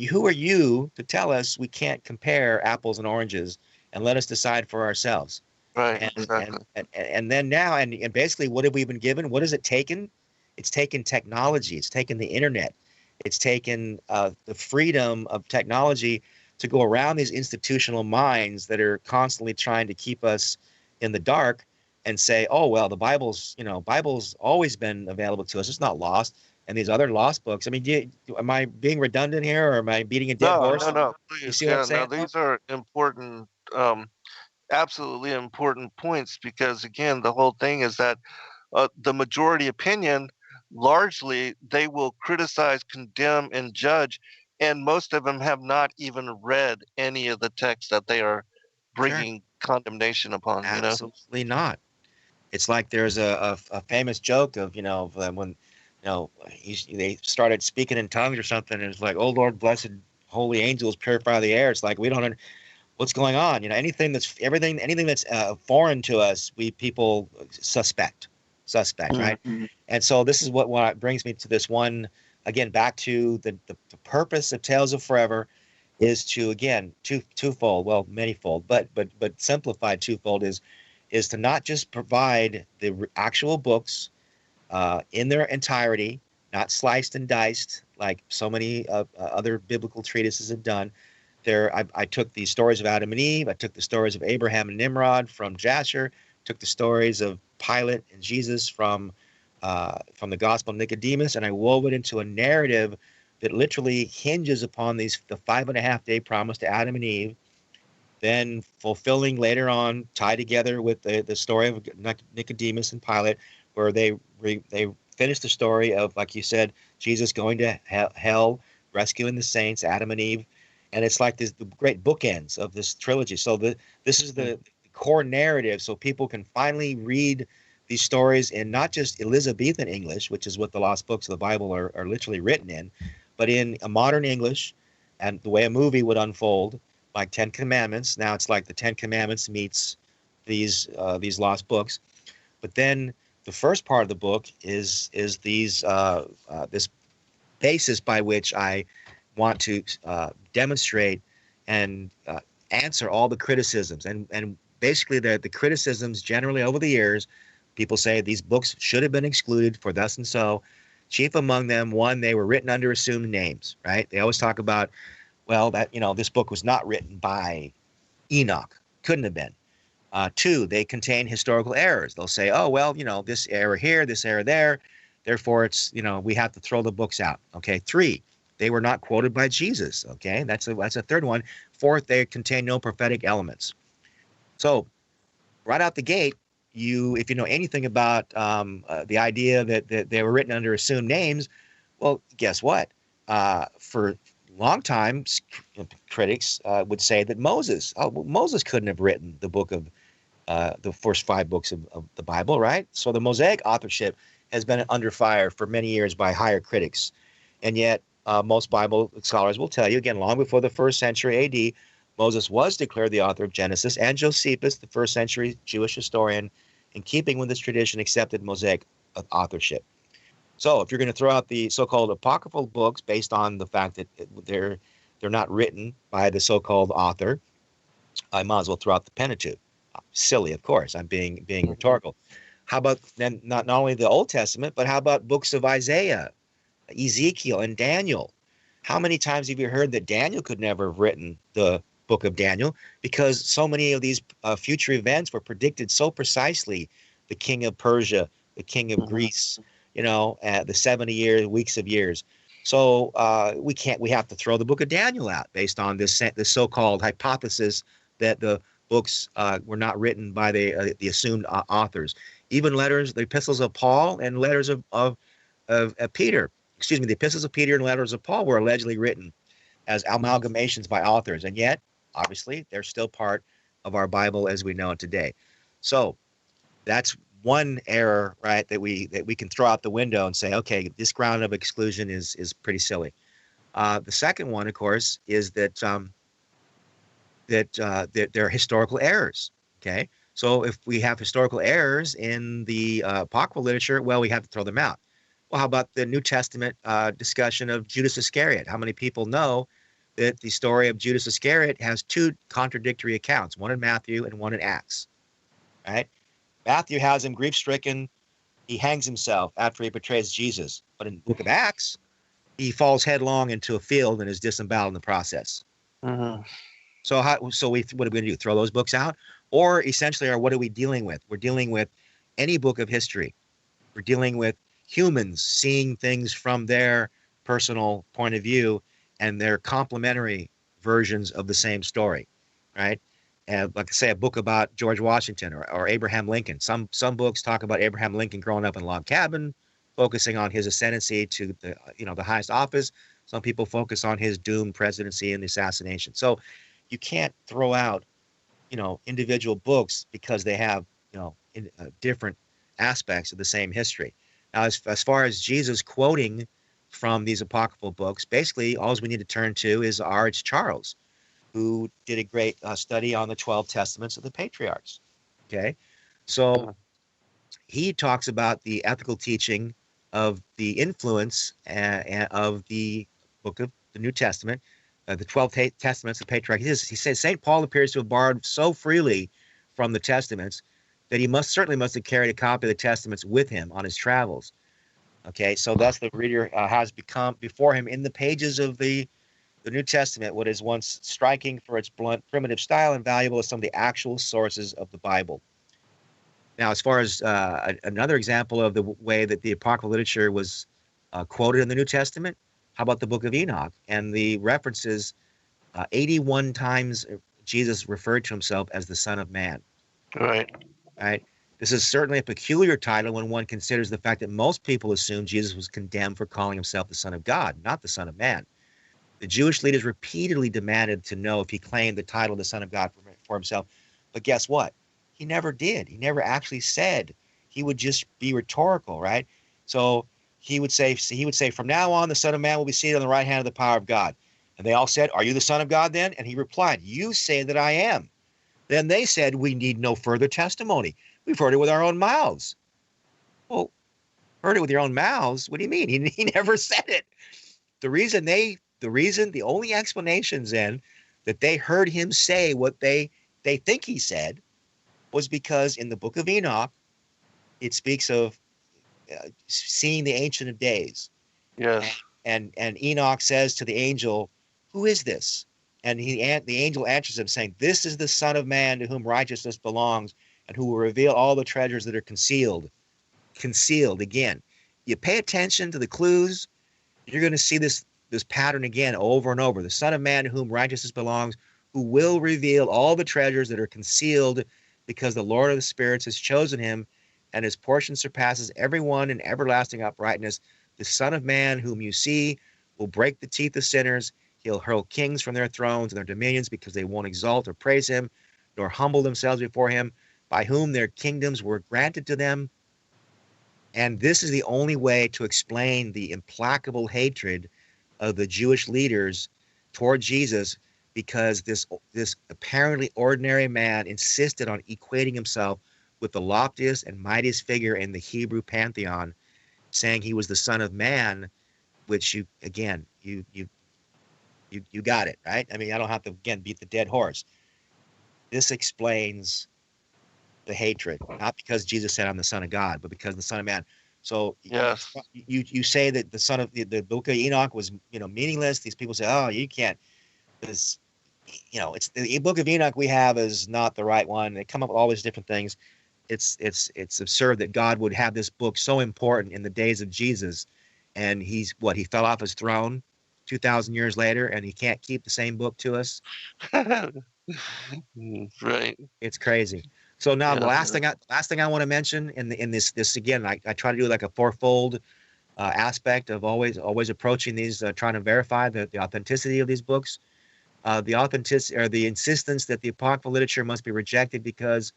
Speaker 3: who are you to tell us we can't compare apples and oranges and let us decide for ourselves?
Speaker 2: Right.
Speaker 3: And
Speaker 2: Exactly.
Speaker 3: and then now, and basically, what have we been given? What has it taken? It's taken technology. It's taken the internet. It's taken the freedom of technology to go around these institutional minds that are constantly trying to keep us in the dark and say, oh well, the Bible's always been available to us. It's not lost. And these other lost books. I mean, am I being redundant here, or am I beating a dead horse?
Speaker 2: No.
Speaker 3: You
Speaker 2: Please.
Speaker 3: see what I'm
Speaker 2: Yeah. No,
Speaker 3: saying?
Speaker 2: these are important, absolutely important points, because again, the whole thing is that the majority opinion, largely, they will criticize, condemn, and judge, and most of them have not even read any of the text that they are
Speaker 3: Sure.
Speaker 2: bringing condemnation upon.
Speaker 3: Absolutely not. It's like there's a famous joke of, when, they started speaking in tongues or something, and it's like, oh Lord, blessed holy angels, purify the air. It's like, we don't what's going on. Anything that's foreign to us, we people suspect, right? And so this is what brings me to this one, again, back to the purpose of Tales of Forever is to, again, twofold, well, manyfold, but simplified twofold is to not just provide the actual books in their entirety, not sliced and diced like so many other biblical treatises have done. I took the stories of Adam and Eve. I took the stories of Abraham and Nimrod from Jasher. Took the stories of Pilate and Jesus from the Gospel of Nicodemus, and I wove it into a narrative that literally hinges upon the 5.5-day promise to Adam and Eve. then fulfilling later on, tied together with the story of Nicodemus and Pilate, where they finish the story of, like you said, Jesus going to hell, rescuing the saints, Adam and Eve, and it's like this the great bookends of this trilogy. So this is the core narrative, so people can finally read these stories in not just Elizabethan English, which is what the lost books of the Bible are literally written in, but in a modern English, and the way a movie would unfold, like Ten Commandments. Now it's like the Ten Commandments meets these lost books. But then the first part of the book is these this basis by which I want to demonstrate and answer all the criticisms, and basically the criticisms generally over the years. People say these books should have been excluded for thus and so. Chief among them, one, they were written under assumed names, right? They always talk about, well, that, this book was not written by Enoch. Couldn't have been. Two, they contain historical errors. They'll say, oh, well, this error here, this error there. Therefore, it's, we have to throw the books out. Okay. Three, they were not quoted by Jesus. Okay. That's a third one. Fourth, they contain no prophetic elements. So right out the gate, if you know anything about the idea that they were written under assumed names, well, guess what? For a long time, critics would say that Moses couldn't have written the book of the first 5 books of the Bible, right? So the Mosaic authorship has been under fire for many years by higher critics. And yet most Bible scholars will tell you, again, long before the 1st century AD, Moses was declared the author of Genesis, and Josephus, the 1st century Jewish historian, in keeping with this tradition, accepted Mosaic authorship. So if you're going to throw out the so-called apocryphal books based on the fact that they're not written by the so-called author, I might as well throw out the Pentateuch. Silly, of course. I'm being rhetorical. How about then not only the Old Testament, but how about books of Isaiah, Ezekiel, and Daniel? How many times have you heard that Daniel could never have written the book of Daniel, because so many of these future events were predicted so precisely? The king of Persia, the king of Greece, the 70 weeks of years. So we have to throw the book of Daniel out based on this so-called hypothesis that the books were not written by the assumed authors. Even letters, the epistles of Paul and letters of Peter, the epistles of Peter and letters of Paul were allegedly written as amalgamations by authors, and yet, obviously, they're still part of our Bible as we know it today. So that's one error, right, that we can throw out the window and say, okay, this ground of exclusion is pretty silly. The second one, of course, is that there are historical errors. Okay, so if we have historical errors in the apocryphal literature, well, we have to throw them out. Well, how about the New Testament discussion of Judas Iscariot? How many people know that the story of Judas Iscariot has 2 contradictory accounts, one in Matthew and one in Acts? Right? Matthew has him grief-stricken. He hangs himself after he betrays Jesus. But in the book of Acts, he falls headlong into a field and is disemboweled in the process.
Speaker 2: Mm-hmm.
Speaker 3: So what are we going to do? Throw those books out? Or essentially, what are we dealing with? We're dealing with any book of history. We're dealing with humans seeing things from their personal point of view, and they're complementary versions of the same story, right? And like I say, a book about George Washington or Abraham Lincoln. Some books talk about Abraham Lincoln growing up in a log cabin, focusing on his ascendancy to the highest office. Some people focus on his doomed presidency and the assassination. So you can't throw out individual books because they have different aspects of the same history. Now, as far as Jesus quoting from these apocryphal books, basically all we need to turn to is R.H. Charles, who did a great study on the 12 Testaments of the Patriarchs. Okay, so he talks about the ethical teaching of the influence of the book of the New Testament, the 12 Testaments of the Patriarchs. He says St. Paul appears to have borrowed so freely from the Testaments that he must have carried a copy of the Testaments with him on his travels. Okay, so thus the reader has become before him in the pages of the New Testament what is once striking for its blunt, primitive style and valuable as some of the actual sources of the Bible. Now, as far as another example of the way that the apocryphal literature was quoted in the New Testament, how about the book of Enoch and the references 81 times Jesus referred to himself as the Son of Man.
Speaker 2: Right.
Speaker 3: Right? This is certainly a peculiar title when one considers the fact that most people assume Jesus was condemned for calling himself the Son of God, not the Son of Man. The Jewish leaders repeatedly demanded to know if he claimed the title of the Son of God for himself. But guess what? He never did. He never actually said. He would just be rhetorical, right? So he would say, from now on, the Son of Man will be seated on the right hand of the power of God. And they all said, are you the Son of God then? And he replied, you say that I am. Then they said, we need no further testimony. We've heard it with our own mouths. Well, heard it with your own mouths? What do you mean? He never said it. The only explanations then that they heard him say what they think he said was because in the book of Enoch, it speaks of seeing the Ancient of Days.
Speaker 2: Yes.
Speaker 3: And Enoch says to the angel, who is this? And the angel answers him saying, this is the Son of Man to whom righteousness belongs and who will reveal all the treasures that are concealed. Concealed again. You pay attention to the clues, you're going to see this pattern again over and over. The Son of Man to whom righteousness belongs, who will reveal all the treasures that are concealed because the Lord of the spirits has chosen him, and his portion surpasses everyone in everlasting uprightness. The Son of Man whom you see will break the teeth of sinners. He'll hurl kings from their thrones and their dominions because they won't exalt or praise him, nor humble themselves before him, by whom their kingdoms were granted to them. And this is the only way to explain the implacable hatred of the Jewish leaders toward Jesus, because this apparently ordinary man insisted on equating himself with the loftiest and mightiest figure in the Hebrew pantheon, saying he was the Son of Man, which you got it, right? I mean, I don't have to again beat the dead horse. This explains the hatred, not because Jesus said I'm the Son of God, but because the Son of Man. So
Speaker 2: Yes.
Speaker 3: you say that the son of the book of Enoch was meaningless. These people say, oh, you can't, because it's the book of Enoch we have is not the right one. They come up with all these different things. It's absurd that God would have this book so important in the days of Jesus, and he fell off his throne 2,000 years later, and he can't keep the same book to us.
Speaker 2: Right.
Speaker 3: It's crazy. So now
Speaker 2: Yeah.
Speaker 3: the last thing I want to mention in this again, I try to do like a fourfold aspect of always approaching these, trying to verify the authenticity of these books, the authenticity or the insistence that the apocryphal literature must be rejected because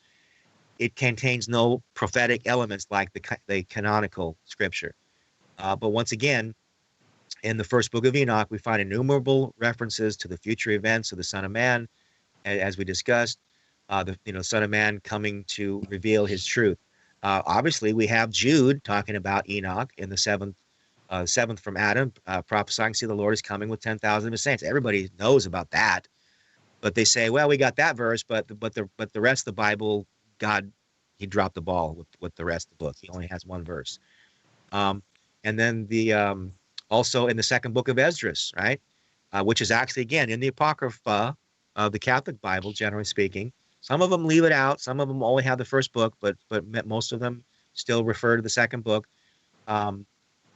Speaker 3: it contains no prophetic elements like the canonical scripture. But once again, in the first book of Enoch, we find innumerable references to the future events of the Son of Man, as we discussed. The Son of Man coming to reveal his truth. Obviously, we have Jude talking about Enoch in the seventh from Adam, prophesying, see the Lord is coming with 10,000 of his saints. Everybody knows about that, but they say, well, we got that verse, but the rest of the Bible, God, he dropped the ball with the rest of the book. He only has one verse. And then also in the second book of Esdras, right, which is actually again in the Apocrypha of the Catholic Bible, generally speaking. Some of them leave it out. Some of them only have the first book, but most of them still refer to the second book.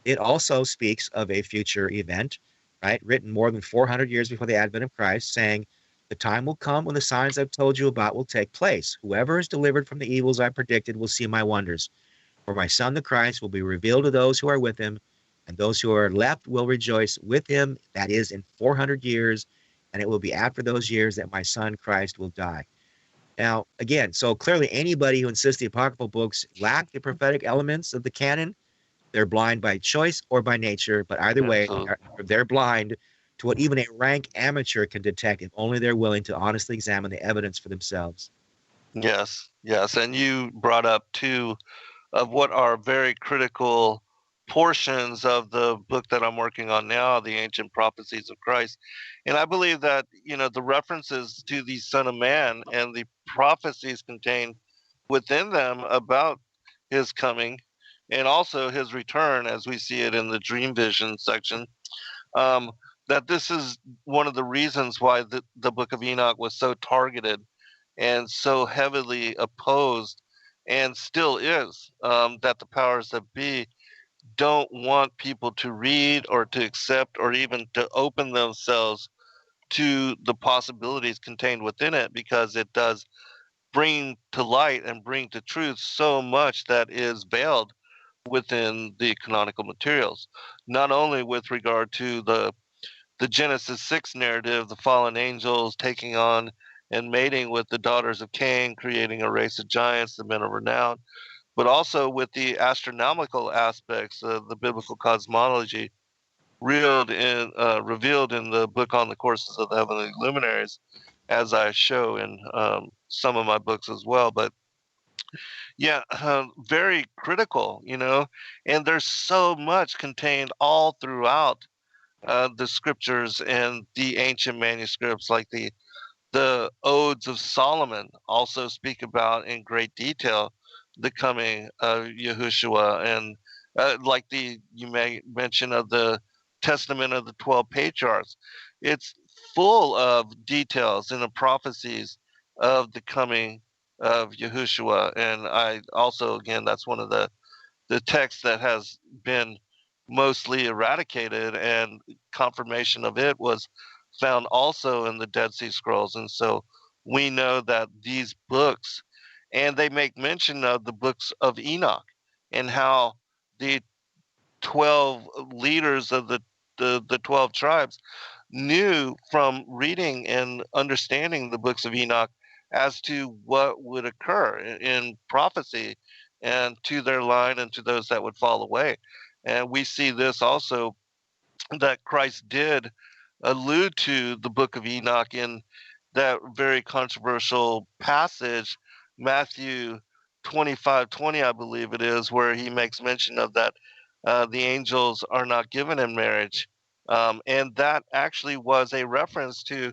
Speaker 3: It also speaks of a future event, right, written more than 400 years before the advent of Christ, saying, the time will come when the signs I've told you about will take place. Whoever is delivered from the evils I predicted will see my wonders. For my Son, the Christ, will be revealed to those who are with him, and those who are left will rejoice with him, that is, in 400 years, and it will be after those years that my Son, Christ, will die. Now, again, so clearly anybody who insists the apocryphal books lack the prophetic elements of the canon, they're blind by choice or by nature, but either way, they're blind to what even a rank amateur can detect if only they're willing to honestly examine the evidence for themselves.
Speaker 2: Yes. Yes. And you brought up two of what are very critical portions of the book that I'm working on now, the Ancient Prophecies of Christ. And I believe that, the references to the Son of Man and the prophecies contained within them about his coming and also his return, as we see it in the dream vision section, um, that this is one of the reasons why the book of Enoch was so targeted and so heavily opposed and still is, that the powers that be don't want people to read or to accept or even to open themselves to the possibilities contained within it, because it does bring to light and bring to truth so much that is veiled within the canonical materials, not only with regard to the Genesis 6 narrative, the fallen angels taking on and mating with the daughters of Cain, creating a race of giants, the men of renown, but also with the astronomical aspects of the biblical cosmology revealed in the book on the courses of the heavenly luminaries, as I show in some of my books as well. But yeah, very critical, and there's so much contained all throughout the scriptures and the ancient manuscripts, like the Odes of Solomon also speak about in great detail the coming of Yahushua, and like you may mention of the Testament of the 12 Patriarchs. It's full of details and the prophecies of the coming of Yahushua. And I also, again, that's one of the texts that has been mostly eradicated, and confirmation of it was found also in the Dead Sea Scrolls. And so we know that these books, and they make mention of the books of Enoch, and how the 12 leaders of the 12 tribes knew from reading and understanding the books of Enoch as to what would occur in prophecy, and to their line and to those that would fall away. And we see this also, that Christ did allude to the book of Enoch in that very controversial passage, Matthew 25:20, I believe it is, where he makes mention of that the angels are not given in marriage. And that actually was a reference to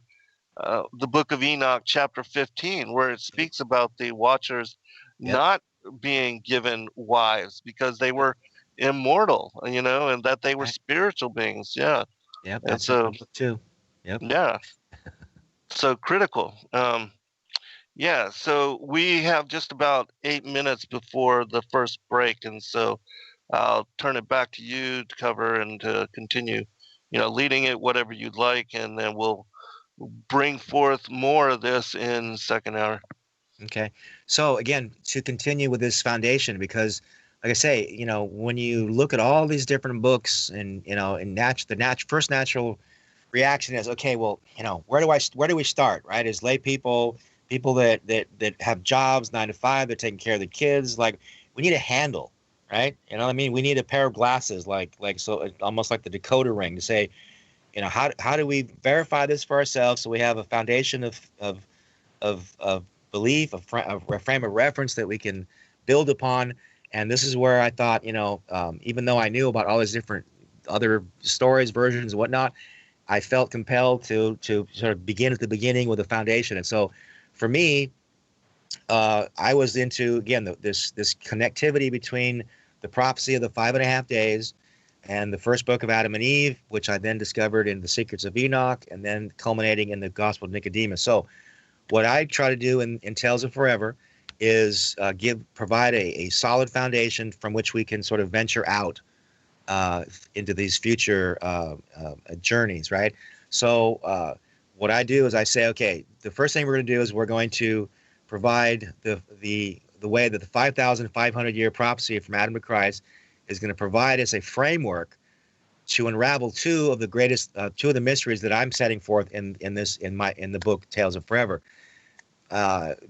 Speaker 2: the book of Enoch, chapter 15, where it speaks about the watchers
Speaker 3: Yep.
Speaker 2: not being given wives because they were immortal, and that they were
Speaker 3: Right.
Speaker 2: spiritual beings. Yeah.
Speaker 3: Yep.
Speaker 2: And
Speaker 3: That's in
Speaker 2: so,
Speaker 3: my book too. Yep.
Speaker 2: yeah, so critical. Yeah, so we have just about 8 minutes before the first break. And so I'll turn it back to you to cover and to continue, leading it, whatever you'd like. And then we'll bring forth more of this in second hour.
Speaker 3: Okay. So again, to continue with this foundation, because like I say, when you look at all these different books, and first natural reaction is, okay, well, where do we start, right? As lay people that have jobs 9 to 5, they're taking care of the kids, like we need a handle, right? I mean, we need a pair of glasses, so almost like the decoder ring to say, how do we verify this for ourselves, so we have a foundation of belief, a frame of reference that we can build upon. And this is where I thought, even though I knew about all these different other stories, versions, and whatnot, I felt compelled to sort of begin at the beginning with a foundation. And so for me, I was into, again, this connectivity between the prophecy of the 5.5 days and the first book of Adam and Eve, which I then discovered in the Secrets of Enoch, and then culminating in the Gospel of Nicodemus. So what I try to do in Tales of Forever is provide a solid foundation from which we can sort of venture out into these future journeys, right? So what I do is I say, okay, the first thing we're going to do is we're going to provide the way that the 5,500 year prophecy from Adam to Christ is going to provide us a framework to unravel two of the mysteries that I'm setting forth in the book Tales of Forever.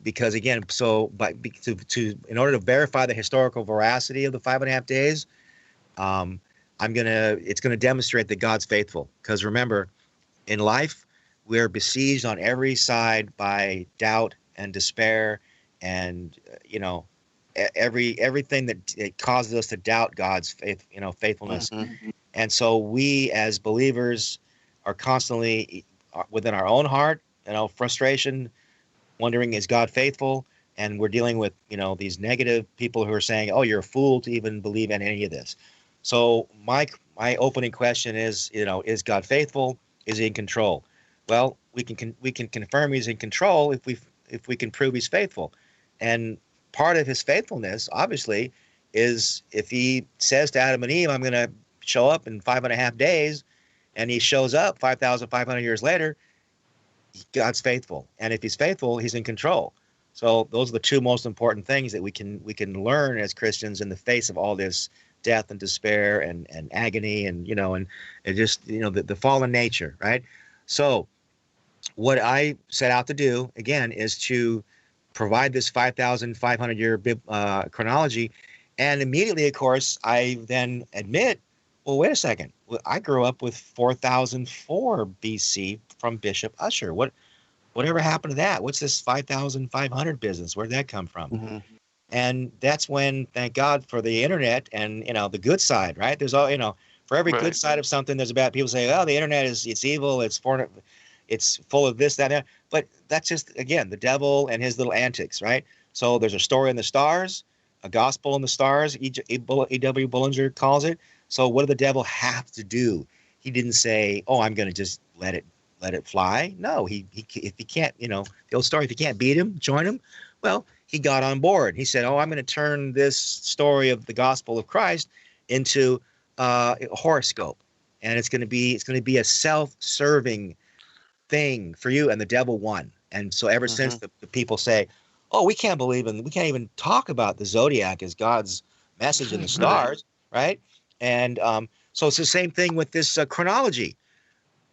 Speaker 3: Because again, in order to verify the historical veracity of the 5.5 days, it's gonna demonstrate that God's faithful. Because remember, in life, we're besieged on every side by doubt and despair, and everything that it causes us to doubt God's faithfulness.
Speaker 2: Mm-hmm.
Speaker 3: And so we as believers are constantly within our own heart, frustration, wondering, is God faithful? And we're dealing with, these negative people who are saying, oh, you're a fool to even believe in any of this. So my opening question is, is God faithful? Is he in control? Well, we can confirm he's in control if we can prove he's faithful. And part of his faithfulness, obviously, is if he says to Adam and Eve, I'm going to show up in 5.5 days, and he shows up 5,500 years later, God's faithful, and if He's faithful, He's in control. So those are the two most important things that we can learn as Christians in the face of all this death and despair and agony and just the fallen nature, right? So what I set out to do again is to provide this 5,500 year chronology, and immediately, of course, I then admit, well, wait a second. Well, I grew up with 4004 BC from Bishop Ussher. Whatever happened to that? What's this 5,500 business? Where'd that come from?
Speaker 2: Mm-hmm.
Speaker 3: And that's when, thank God for the internet and the good side, right? There's all for every
Speaker 2: Right.
Speaker 3: good side of something, there's a bad. People say, oh, the internet it's evil, it's full of this, that, and that. But that's just again the devil and his little antics, right? So there's a story in the stars, a gospel in the stars. E.W. Bullinger calls it. So what did the devil have to do? He didn't say, oh, I'm going to just let it fly. No, he if he can't, the old story, if you can't beat him, join him. Well, he got on board. He said, oh, I'm going to turn this story of the gospel of Christ into a horoscope, and it's going to be a self-serving thing for you. And the devil won. And so ever since the people say, oh, we can't even talk about the zodiac as God's message in the stars, right? And so it's the same thing with this chronology.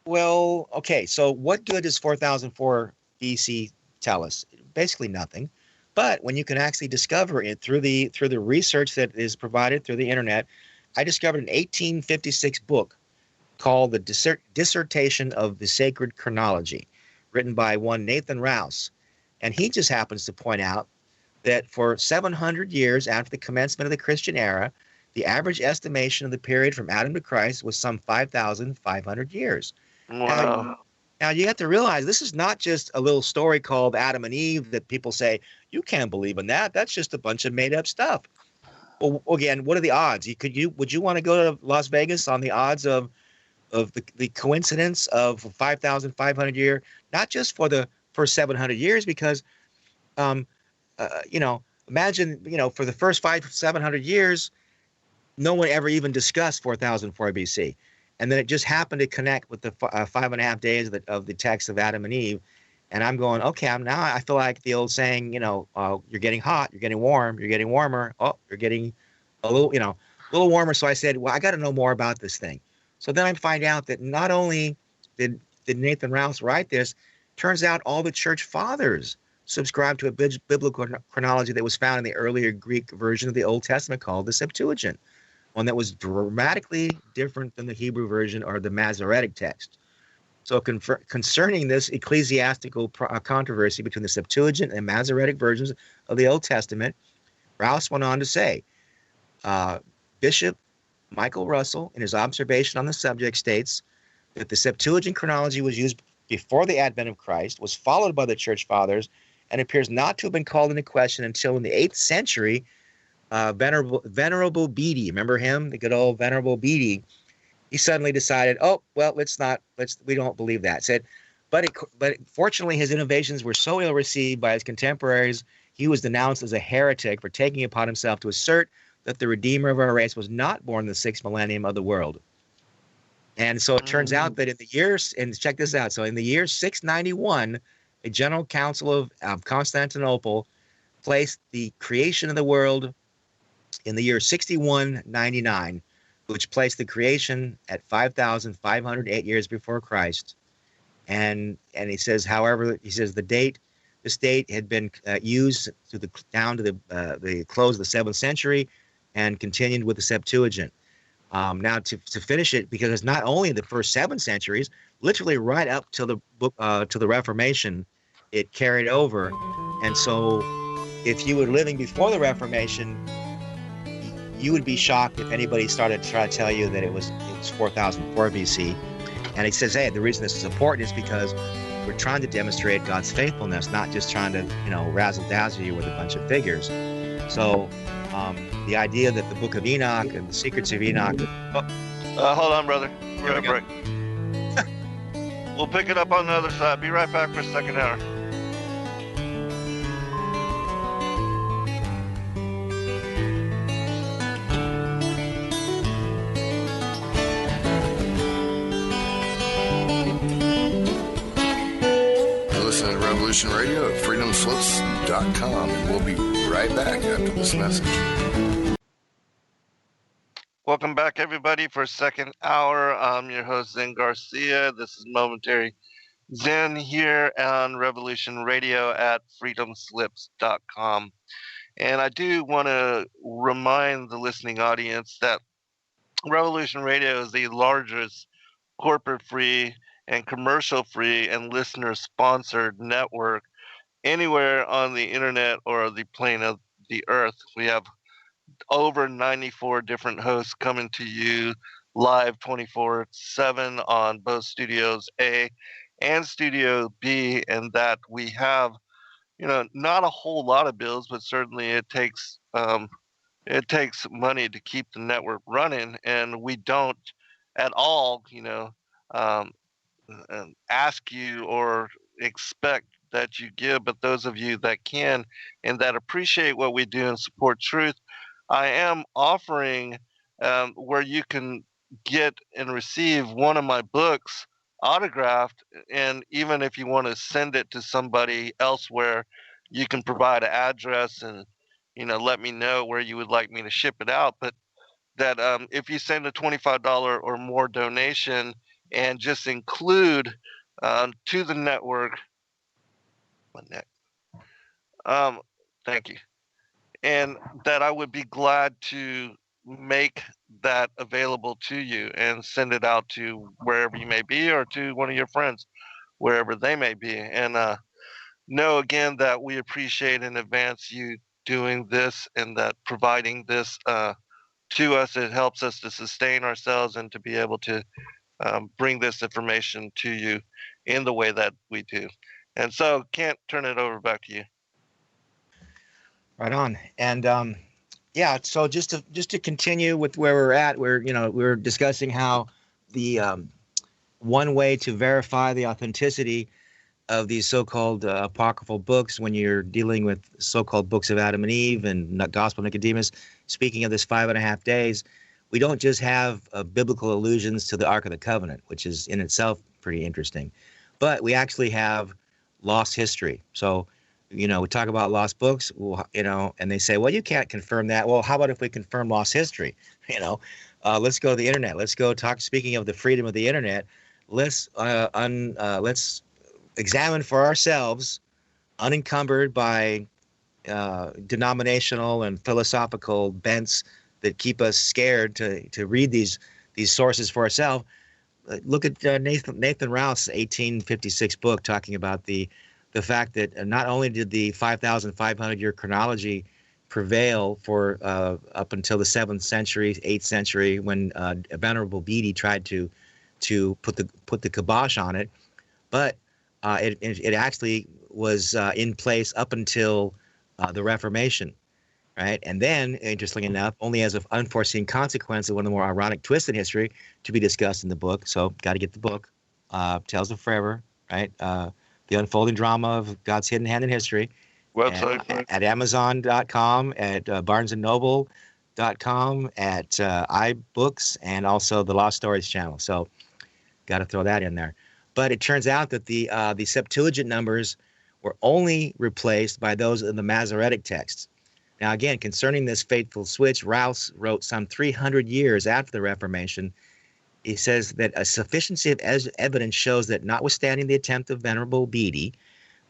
Speaker 3: Well, okay, so what good does 4004 BC tell us? Basically nothing. But when you can actually discover it through the research that is provided through the internet, I discovered an 1856 book called The Dissertation of the Sacred Chronology, written by one Nathan Rouse. And he just happens to point out that for 700 years after the commencement of the Christian era, the average estimation of the period from Adam to Christ was some 5,500 years.
Speaker 2: Wow.
Speaker 3: Now you have to realize this is not just a little story called Adam and Eve that people say, you can't believe in that. That's just a bunch of made up stuff. Well, again, what are the odds? Would you want to go to Las Vegas on the odds of the coincidence of 5,500 year, not just for the first 700 years, because imagine, for the first 700 years, no one ever even discussed 4004 BC. And then it just happened to connect with the 5.5 days of the text of Adam and Eve. And I'm going, okay, now I feel like the old saying, you're getting hot, you're getting warm, you're getting warmer. Oh, you're getting a little warmer. So I said, well, I got to know more about this thing. So then I find out that not only did Nathan Rouse write this, turns out all the church fathers subscribed to a biblical chronology that was found in the earlier Greek version of the Old Testament called the Septuagint, one that was dramatically different than the Hebrew version or the Masoretic text. So concerning this ecclesiastical controversy between the Septuagint and Masoretic versions of the Old Testament, Rouse went on to say, Bishop Michael Russell, in his observation on the subject, states that the Septuagint chronology was used before the advent of Christ, was followed by the church fathers, and appears not to have been called into question until in the 8th century. Venerable Bede, remember him, the good old Venerable Bede? He suddenly decided, oh, well, we don't believe that. Said, but fortunately, his innovations were so ill received by his contemporaries, he was denounced as a heretic for taking upon himself to assert that the Redeemer of our race was not born in the 6th millennium of the world. And so it turns out that in the years, and check this out, so in the year 691, a general council of Constantinople placed the creation of the world in the year 6199, which placed the creation at 5,508 years before Christ. And he says, however, this date had been used down to the close of the 7th century and continued with the Septuagint. Now to finish it, because it's not only the first 7 centuries, literally right up to the Reformation, it carried over. And so if you were living before the Reformation, you would be shocked if anybody started to try to tell you that it was 4004 BC. And he says, hey, the reason this is important is because we're trying to demonstrate God's faithfulness, not just trying to, razzle dazzle you with a bunch of figures. So the idea that the Book of Enoch and the secrets of Enoch.
Speaker 2: Hold on, brother. We're at a break. We'll pick it up on the other side. Be right back for a second hour.
Speaker 4: Revolution Radio at freedomslips.com, and we'll be right back after this message.
Speaker 2: Welcome back, everybody, for a second hour. I'm your host, Zen Garcia. This is Momentary Zen here on Revolution Radio at freedomslips.com. And I do want to remind the listening audience that Revolution Radio is the largest corporate-free and commercial-free and listener-sponsored network anywhere on the internet or the plane of the earth. We have over 94 different hosts coming to you live 24/7 on both Studios A and Studio B, and that we have, not a whole lot of bills, but certainly it takes money to keep the network running, and we don't at all, um, ask you or expect that you give, but those of you that can and that appreciate what we do and support truth, I am offering where you can get and receive one of my books autographed, and even if you want to send it to somebody elsewhere, you can provide an address and let me know where you would like me to ship it out. But that if you send a $25 or more donation and just include to the network, thank you, and that I would be glad to make that available to you and send it out to wherever you may be, or to one of your friends wherever they may be. And know again that we appreciate in advance you doing this, and that providing this to us. It helps us to sustain ourselves and to be able to bring this information to you in the way that we do. And so, can't turn it over back to you.
Speaker 3: Right on. And yeah, so just to continue with where we're at, we're discussing how the one way to verify the authenticity of these so-called apocryphal books, when you're dealing with so-called books of Adam and Eve and Gospel of Nicodemus. Speaking of this 5.5 days, we don't just have biblical allusions to the Ark of the Covenant, which is in itself pretty interesting, but we actually have lost history. So, we talk about lost books, and they say, well, you can't confirm that. Well, how about if we confirm lost history? Let's go to the internet. Let's go talk. Speaking of the freedom of the internet, let's examine for ourselves, unencumbered by denominational and philosophical bents that keep us scared to read these sources for ourselves. Look at Nathan Rouse's 1856 book, talking about the fact that not only did the 5,500 year chronology prevail for up until the 7th century, 8th century, when Venerable Bede tried to put the kibosh on it, but it actually was in place up until the Reformation, right? And then, interestingly enough, only as an unforeseen consequence of one of the more ironic twists in history to be discussed in the book. So, got to get the book, Tales of Forever, right? The Unfolding Drama of God's Hidden Hand in History.
Speaker 2: Website
Speaker 3: at Amazon.com, at BarnesandNoble.com, at iBooks, and also the Lost Stories channel. So, got to throw that in there. But it turns out that the Septuagint numbers were only replaced by those in the Masoretic texts. Now, again, concerning this fateful switch, Rouse wrote some 300 years after the Reformation. He says that a sufficiency of evidence shows that, notwithstanding the attempt of Venerable Bede,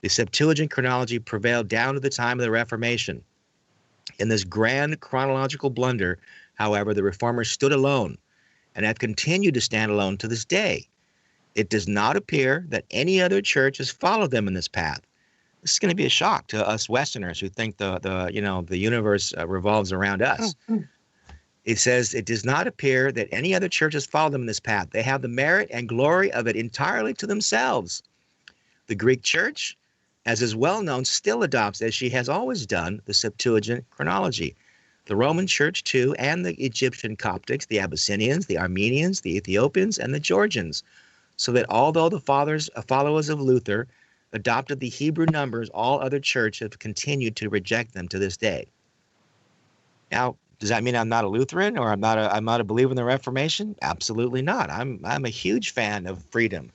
Speaker 3: the Septuagint chronology prevailed down to the time of the Reformation. In this grand chronological blunder, however, the Reformers stood alone and have continued to stand alone to this day. It does not appear that any other church has followed them in this path. This is going to be a shock to us Westerners who think the universe revolves around us. It says it does not appear that any other church has followed them in this path. They have the merit and glory of it entirely to themselves. The Greek church, as is well known, still adopts, as she has always done, the Septuagint chronology. The Roman church, too, and the Egyptian Coptics, the Abyssinians, the Armenians, the Ethiopians, and the Georgians. So that although the followers of Luther adopted the Hebrew numbers, all other churches have continued to reject them to this day. Now, does that mean I'm not a Lutheran, or I'm not a believer in the Reformation? Absolutely not. I'm a huge fan of freedom.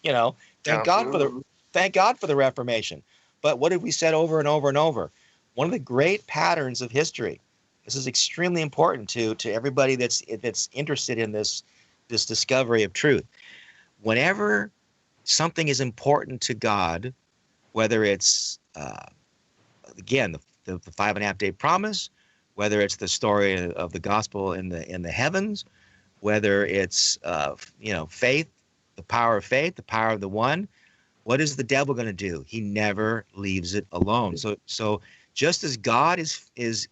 Speaker 3: Thank God for the Thank God for the Reformation. But what have we said over and over and over? One of the great patterns of history. This is extremely important to everybody that's interested in this discovery of truth. Whenever something is important to God, whether it's again the 5.5 day promise, whether it's the story of the gospel in the heavens, whether it's faith, the power of faith, the power of the one. What is the devil going to do? He never leaves it alone. So just as God is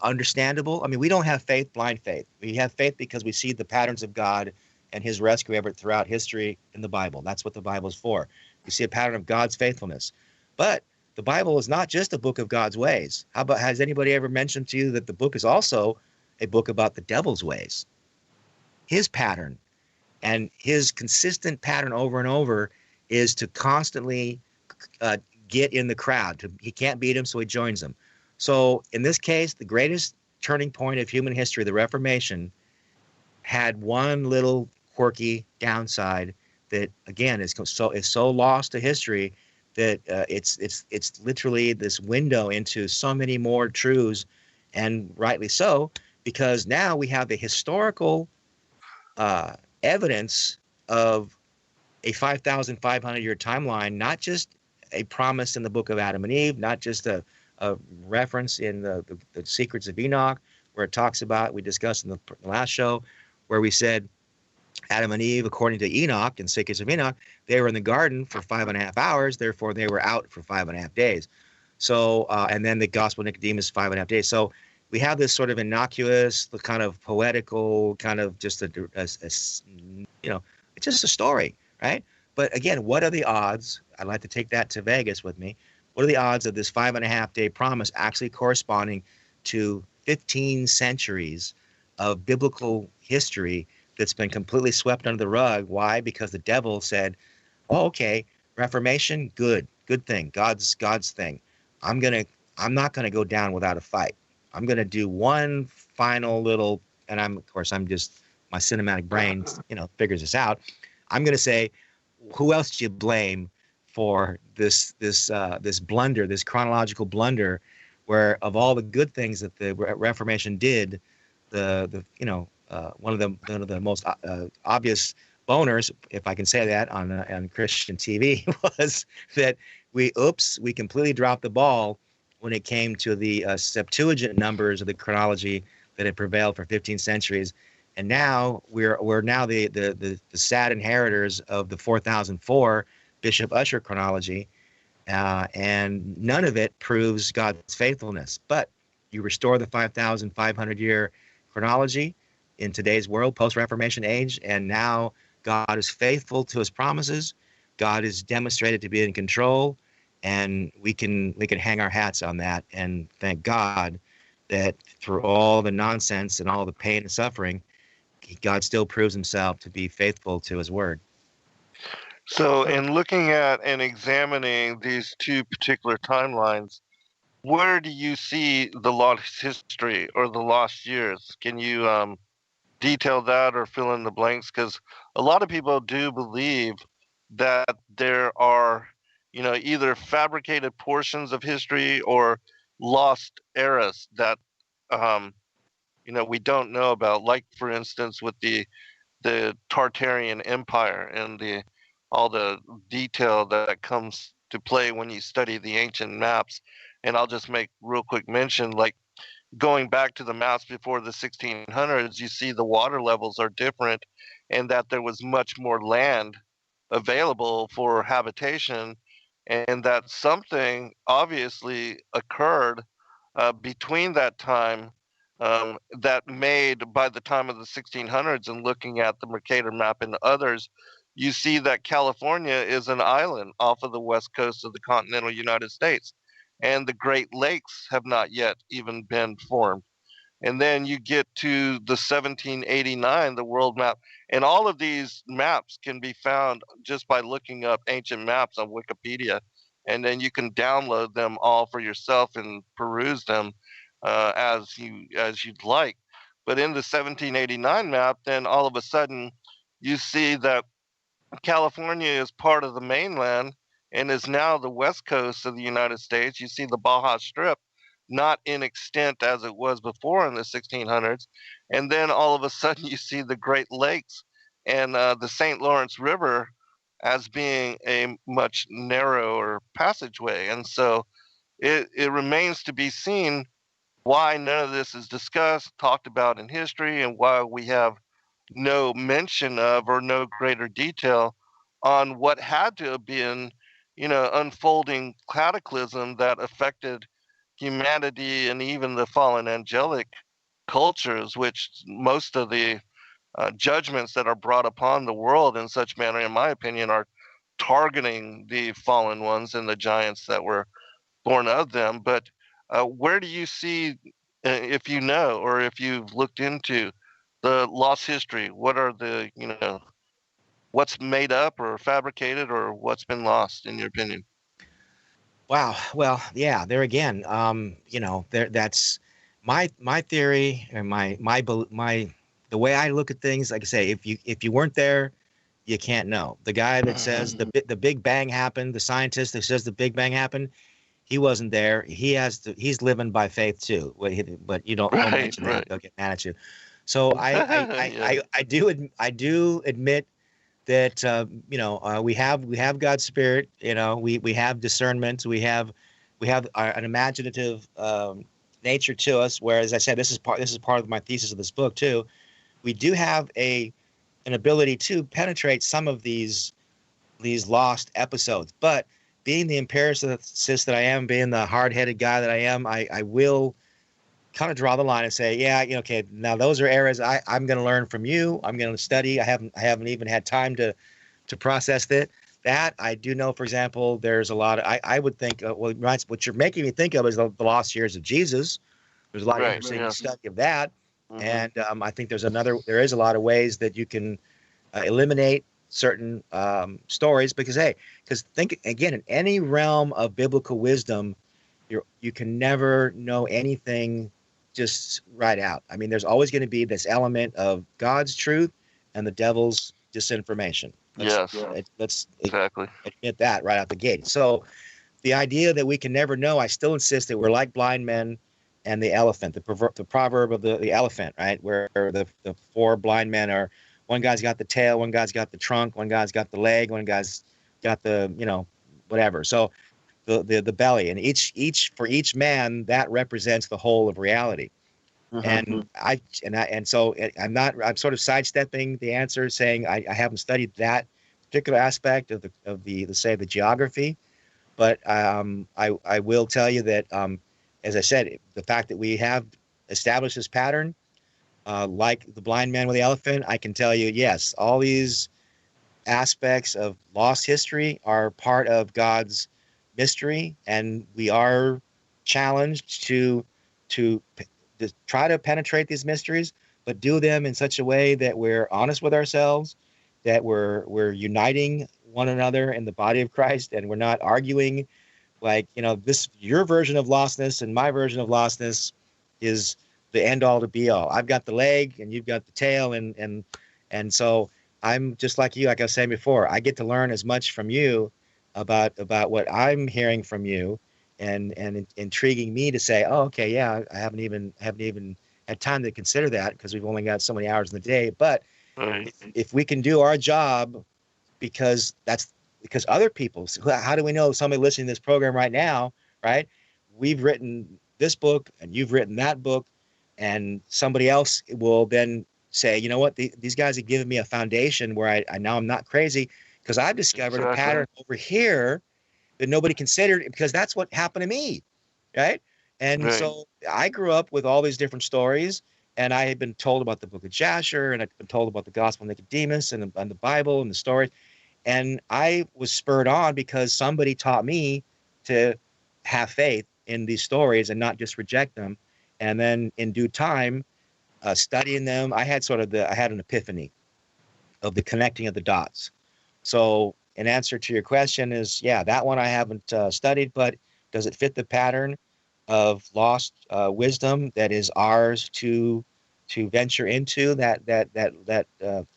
Speaker 3: understandable. I mean, we don't have faith, blind faith. We have faith because we see the patterns of God and his rescue effort throughout history in the Bible. That's what the Bible is for. We see a pattern of God's faithfulness. But the Bible is not just a book of God's ways. How about, has anybody ever mentioned to you that the book is also a book about the devil's ways? His pattern, and his consistent pattern over and over is to constantly get in the crowd. He can't beat him, so he joins them. So in this case, the greatest turning point of human history, the Reformation, had one little quirky downside that, again, is so lost to history that it's literally this window into so many more truths, and rightly so, because now we have the historical evidence of a 5,500 year timeline, not just a promise in the book of Adam and Eve, not just a reference in the Secrets of Enoch, where it talks about, we discussed in the last show, where we said Adam and Eve, according to Enoch and Secrets of Enoch, they were in the garden for 5.5 hours, therefore they were out for 5.5 days. So, and then the Gospel of Nicodemus, 5.5 days. So we have this sort of innocuous, the kind of poetical, kind of just it's just a story, right? But again, what are the odds? I'd like to take that to Vegas with me. What are the odds of this 5.5 day promise actually corresponding to 15 centuries of biblical history that's been completely swept under the rug? Why? Because the devil said, "Oh, okay, Reformation, good thing, God's thing. I'm not gonna go down without a fight. I'm gonna do one final little," and I'm just, my cinematic brain, figures this out. I'm gonna say, who else do you blame for this blunder, this chronological blunder, where of all the good things that the Reformation did, one of the most obvious boners, if I can say that, on Christian TV was that we completely dropped the ball when it came to the Septuagint numbers of the chronology that had prevailed for 15 centuries. And now we're now the sad inheritors of the 4004 Bishop Ussher chronology, and none of it proves God's faithfulness. But you restore the 5,500 year chronology in today's world, post-Reformation age, and now God is faithful to his promises. God is demonstrated to be in control, and we can hang our hats on that and thank God that through all the nonsense and all the pain and suffering, God still proves himself to be faithful to his word.
Speaker 2: So, in looking at and examining these two particular timelines, where do you see the lost history or the lost years? Can you detail that or fill in the blanks? Because a lot of people do believe that there are, either fabricated portions of history or lost eras that, we don't know about. Like, for instance, with the Tartarian Empire and all the detail that comes to play when you study the ancient maps. And I'll just make real quick mention, like, going back to the maps before the 1600s, you see the water levels are different, and that there was much more land available for habitation, and that something obviously occurred between that time, that made, by the time of the 1600s, and looking at the Mercator map and others, you see that California is an island off of the west coast of the continental United States, and the Great Lakes have not yet even been formed. And then you get to the 1789, the world map, and all of these maps can be found just by looking up ancient maps on Wikipedia, and then you can download them all for yourself and peruse them as you'd like. But in the 1789 map, then all of a sudden you see that California is part of the mainland, and is now the west coast of the United States. You see the Baja Strip, not in extent as it was before in the 1600s. And then all of a sudden, you see the Great Lakes and the St. Lawrence River as being a much narrower passageway. And so it remains to be seen why none of this is discussed, talked about in history, and why we have no mention of or no greater detail on what had to have been, unfolding cataclysm that affected humanity and even the fallen angelic cultures, which most of the judgments that are brought upon the world in such manner, in my opinion, are targeting the fallen ones and the giants that were born of them. But where do you see, if you know, or if you've looked into the lost history, what are the, what's made up or fabricated or what's been lost, in your opinion?
Speaker 3: Wow. Well, yeah, there again, that's my theory and my the way I look at things. Like I say, if you weren't there, you can't know. The guy that says the Big Bang happened, the scientist that says the Big Bang happened, he wasn't there. He's living by faith too. But you don't mention that, he'll get mad at you. So
Speaker 2: Yeah.
Speaker 3: I do admit that we have God's spirit. We have discernment. We have an imaginative nature to us. Where, as I said, this is part of my thesis of this book too. We do have an ability to penetrate some of these lost episodes, but being the empiricist that I am, being the hard-headed guy that I am, I will kind of draw the line and say, yeah, okay, now those are areas I'm going to learn from you. I'm going to study. I haven't even had time to process that. I do know, for example, there's a lot of, I would think, what you're making me think of is the lost years of Jesus. There's a lot of interesting study of that. And I think there is a lot of ways that you can eliminate certain stories because think again, in any realm of biblical wisdom, you can never know anything just right out. I mean, there's always going to be this element of God's truth and the devil's disinformation. Let's
Speaker 2: Exactly.
Speaker 3: admit that right out the gate. So the idea that we can never know, I still insist that we're like blind men and the elephant, the proverb of the elephant, right? Where the four blind men are, one guy's got the tail, one guy's got the trunk, one guy's got the leg, one guy's got the, whatever. So the belly, and each man that represents the whole of reality. And I'm sort of sidestepping the answer, saying I haven't studied that particular aspect of the geography, but I will tell you that as I said, the fact that we have established this pattern, like the blind man with the elephant, I can tell you, yes, all these aspects of lost history are part of God's mystery, and we are challenged to try to penetrate these mysteries, but do them in such a way that we're honest with ourselves, that we're uniting one another in the body of Christ, and we're not arguing like, this, your version of lostness and my version of lostness is the end all to be all. I've got the leg and you've got the tail, and so I'm just like you, like I was saying before, I get to learn as much from you about what I'm hearing from you, and intriguing me to say, oh, okay, yeah, I haven't even had time to consider that because we've only got so many hours in the day. But if we can do our job, because other people, how do we know somebody listening to this program right now, right? We've written this book and you've written that book, and somebody else will then say, you know what, these guys have given me a foundation where I now I'm not crazy because I've discovered a pattern over here that nobody considered, because that's what happened to me, right? And so I grew up with all these different stories, and I had been told about the book of Jasher, and I'd been told about the Gospel of Nicodemus and the Bible and the stories. And I was spurred on because somebody taught me to have faith in these stories and not just reject them. And then in due time, studying them, I had an epiphany of the connecting of the dots. So in answer to your question is, yeah, that one I haven't studied, but does it fit the pattern of lost wisdom that is ours to venture into that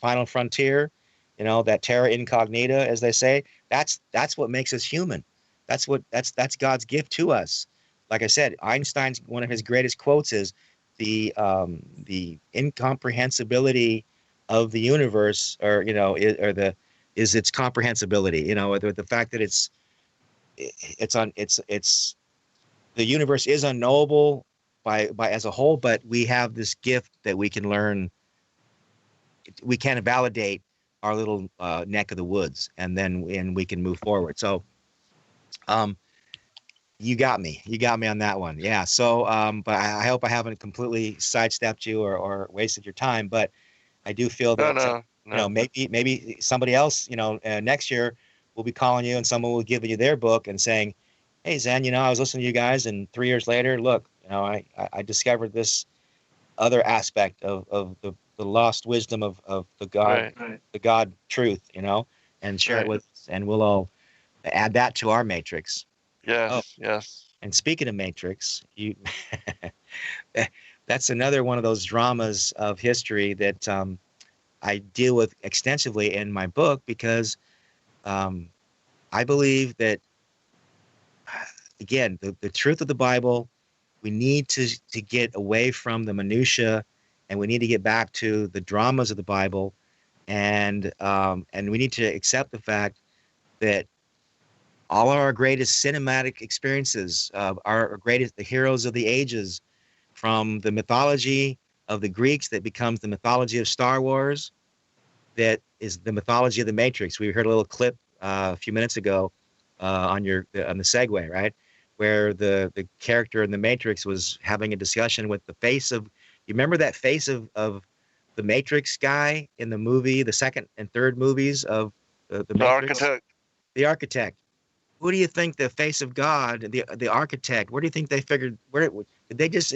Speaker 3: final frontier? that terra incognita, as they say. That's what makes us human. That's God's gift to us. Like I said, Einstein's one of his greatest quotes is the incomprehensibility of the universe, or is its comprehensibility. Or the fact that it's the universe is unknowable by as a whole, but we have this gift that we can learn. We can validate our little neck of the woods, and we can move forward. So, you got me. You got me on that one. Yeah. So, but I hope I haven't completely sidestepped you or wasted your time. But I do feel
Speaker 2: No,
Speaker 3: that
Speaker 2: no, no.
Speaker 3: maybe somebody else, next year will be calling you, and someone will give you their book and saying, "Hey, Zen, I was listening to you guys, and 3 years later, look, I discovered this other aspect of the lost wisdom of the God,
Speaker 2: Right.
Speaker 3: the God truth, and share it
Speaker 2: Right.
Speaker 3: with us, and we'll all add that to our matrix." Oh,
Speaker 2: Yes. Yes.
Speaker 3: and speaking of matrix, that's another one of those dramas of history that I deal with extensively in my book, because um, I believe that, again, the truth of the Bible, we need to get away from the minutia, and we need to get back to the dramas of the Bible, and we need to accept the fact that all our greatest cinematic experiences, our greatest, the heroes of the ages, from the mythology of the Greeks that becomes the mythology of Star Wars, that is the mythology of the Matrix. We heard a little clip a few minutes ago on the segue, right, where the character in the Matrix was having a discussion with the face of. You remember that face of the Matrix guy in the movie, the second and third movies of the
Speaker 2: The
Speaker 3: Matrix?
Speaker 2: architect.
Speaker 3: The architect. Who do you think the face of God, the architect? Where do you think they figured? Where did they just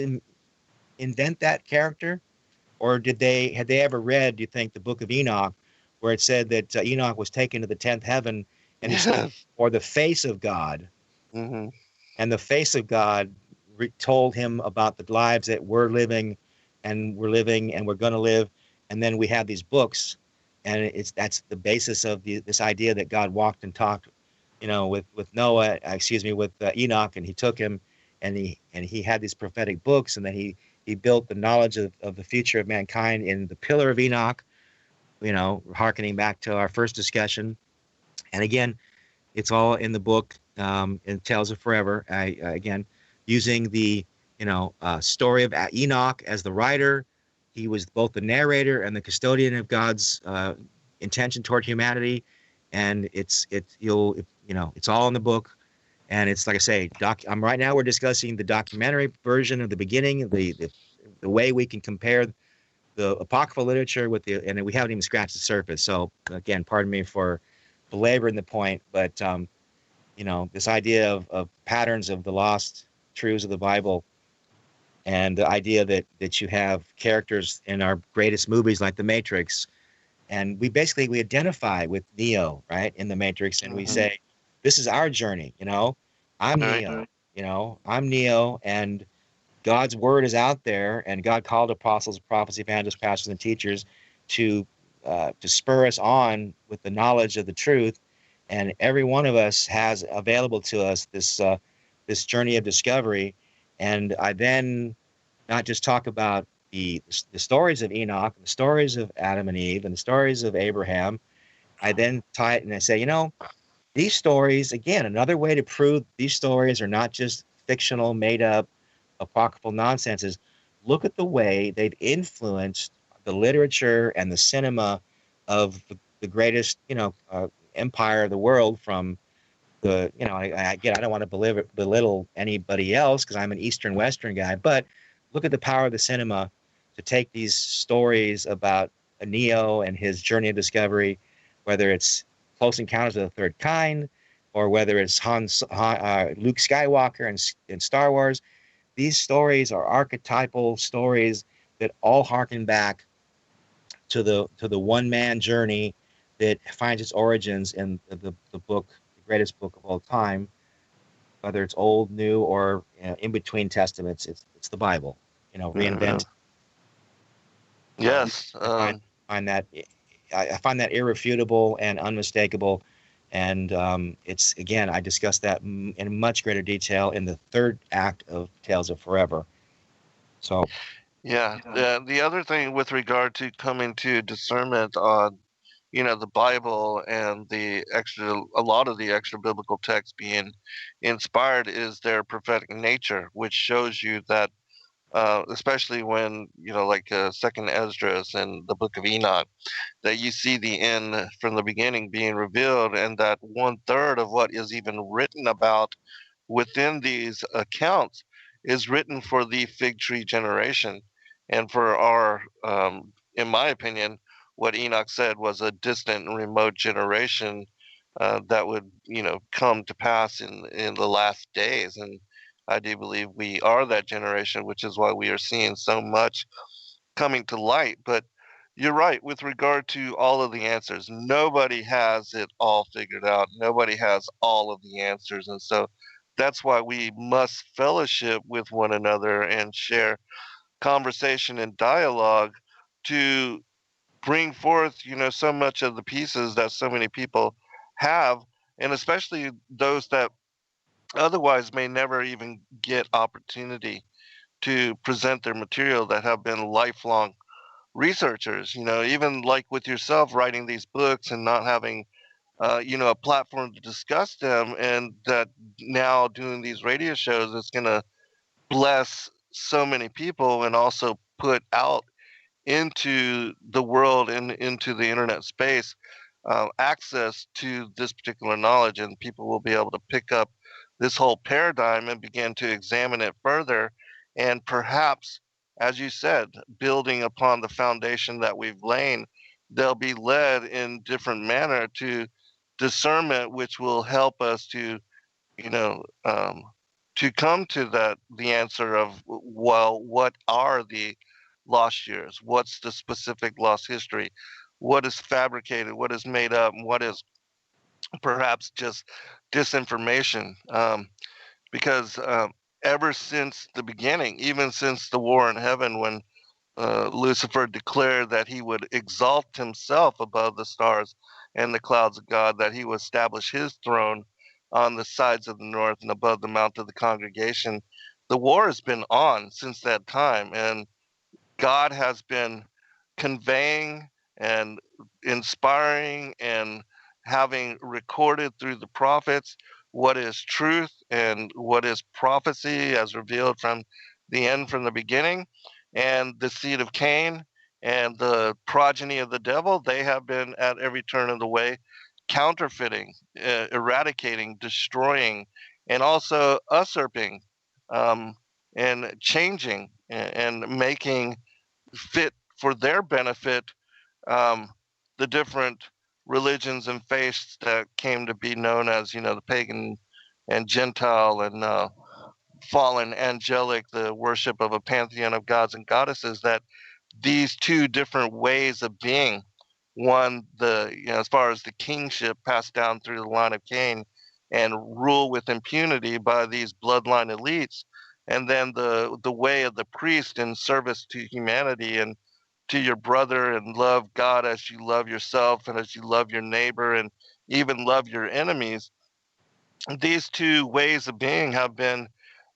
Speaker 3: invent that character, or had they ever read? Do you think the Book of Enoch, where it said that Enoch was taken to the 10th heaven, and he said,
Speaker 2: Yes.
Speaker 3: or the face of God,
Speaker 2: Hmm.
Speaker 3: and the face of God told him about the lives that we're living, and we're going to live, and then we have these books, and that's the basis of this idea that God walked and talked, with Noah, excuse me, with Enoch, and he took him, and he had these prophetic books, and then he built the knowledge of the future of mankind in the Pillar of Enoch, hearkening back to our first discussion. And again, it's all in the book, in Tales of Forever. Again, using the story of Enoch as the writer. He was both the narrator and the custodian of God's intention toward humanity, and it's all in the book. And it's like I say, right now we're discussing the documentary version of the beginning, the way we can compare the apocryphal literature and we haven't even scratched the surface. So again, pardon me for belaboring the point, but this idea of patterns of the lost truths of the Bible, and the idea that you have characters in our greatest movies like The Matrix, and we identify with Neo, right, in The Matrix, and we
Speaker 2: Hmm.
Speaker 3: say, this is our journey. I'm
Speaker 2: Right.
Speaker 3: Neo. I'm Neo, and God's word is out there, and God called apostles, prophets, evangelists, pastors, and teachers to spur us on with the knowledge of the truth. And every one of us has available to us this journey of discovery. And I then not just talk about the stories of Enoch, the stories of Adam and Eve, and the stories of Abraham. I then tie it and I say, these stories, again, another way to prove these stories are not just fictional, made up, apocryphal nonsense, look at the way they've influenced the literature and the cinema of the greatest, empire of the world. From again, I don't want to belittle anybody else because I'm an Eastern Western guy, but look at the power of the cinema to take these stories about a Neo and his journey of discovery, whether it's Close Encounters of the Third Kind, or whether it's Luke Skywalker in Star Wars. These stories are archetypal stories that all harken back to the one man journey that finds its origins in the book, the greatest book of all time, whether it's old, new, or in between testaments. It's the Bible,
Speaker 2: Hmm.
Speaker 3: reinvented. So
Speaker 2: Yes.
Speaker 3: I find that I find that irrefutable and unmistakable. And it's, again, I discussed that in much greater detail in the third act of Tales of Forever. So,
Speaker 2: Yeah. The other thing with regard to coming to discernment on, the Bible and a lot of the extra biblical texts being inspired is their prophetic nature, which shows you that, especially when, like Second Esdras and the Book of Enoch, that you see the end from the beginning being revealed, and that 1/3 of what is even written about within these accounts is written for the fig tree generation, and for our, in my opinion, what Enoch said was a distant and remote generation that would, come to pass in the last days. And I do believe we are that generation, which is why we are seeing so much coming to light. But you're right with regard to all of the answers. Nobody has it all figured out. Nobody has all of the answers. And so that's why we must fellowship with one another and share conversation and dialogue to bring forth, so much of the pieces that so many people have, and especially those that otherwise may never even get opportunity to present their material, that have been lifelong researchers, even like with yourself writing these books and not having, a platform to discuss them, and that now doing these radio shows is going to bless so many people and also put out into the world and into the internet space access to this particular knowledge, and people will be able to pick up this whole paradigm and begin to examine it further, and perhaps, as you said, building upon the foundation that we've laid, they'll be led in different manner to discernment, which will help us to, you know um, to come to the answer of, well, what are the lost years? What's the specific lost history? What is fabricated? What is made up? And what is perhaps just disinformation? Because ever since the beginning, even since the war in heaven, when Lucifer declared that he would exalt himself above the stars and the clouds of God, that he would establish his throne on the sides of the north and above the mount of the congregation. The war has been on since that time, and God has been conveying and inspiring and having recorded through the prophets what is truth and what is prophecy as revealed from the end, from the beginning. And the seed of Cain and the progeny of the devil, they have been at every turn of the way counterfeiting, eradicating, destroying, and also usurping, um, and changing, and making fit for their benefit, um, the different religions and faiths that came to be known as, the pagan and Gentile and fallen angelic, the worship of a pantheon of gods and goddesses. That these two different ways of being, one, as far as the kingship passed down through the line of Cain and rule with impunity by these bloodline elites, and then the way of the priest in service to humanity and to your brother, and love God as you love yourself and as you love your neighbor and even love your enemies. These two ways of being have been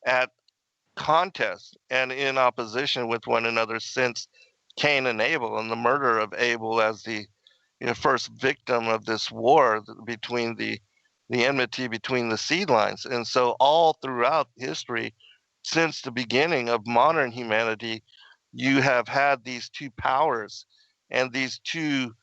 Speaker 2: at contest and in opposition with one another since Cain and Abel, and the murder of Abel as the first victim of this war between the enmity between the seed lines. And so all throughout history, since the beginning of modern humanity, you have had these two powers and these two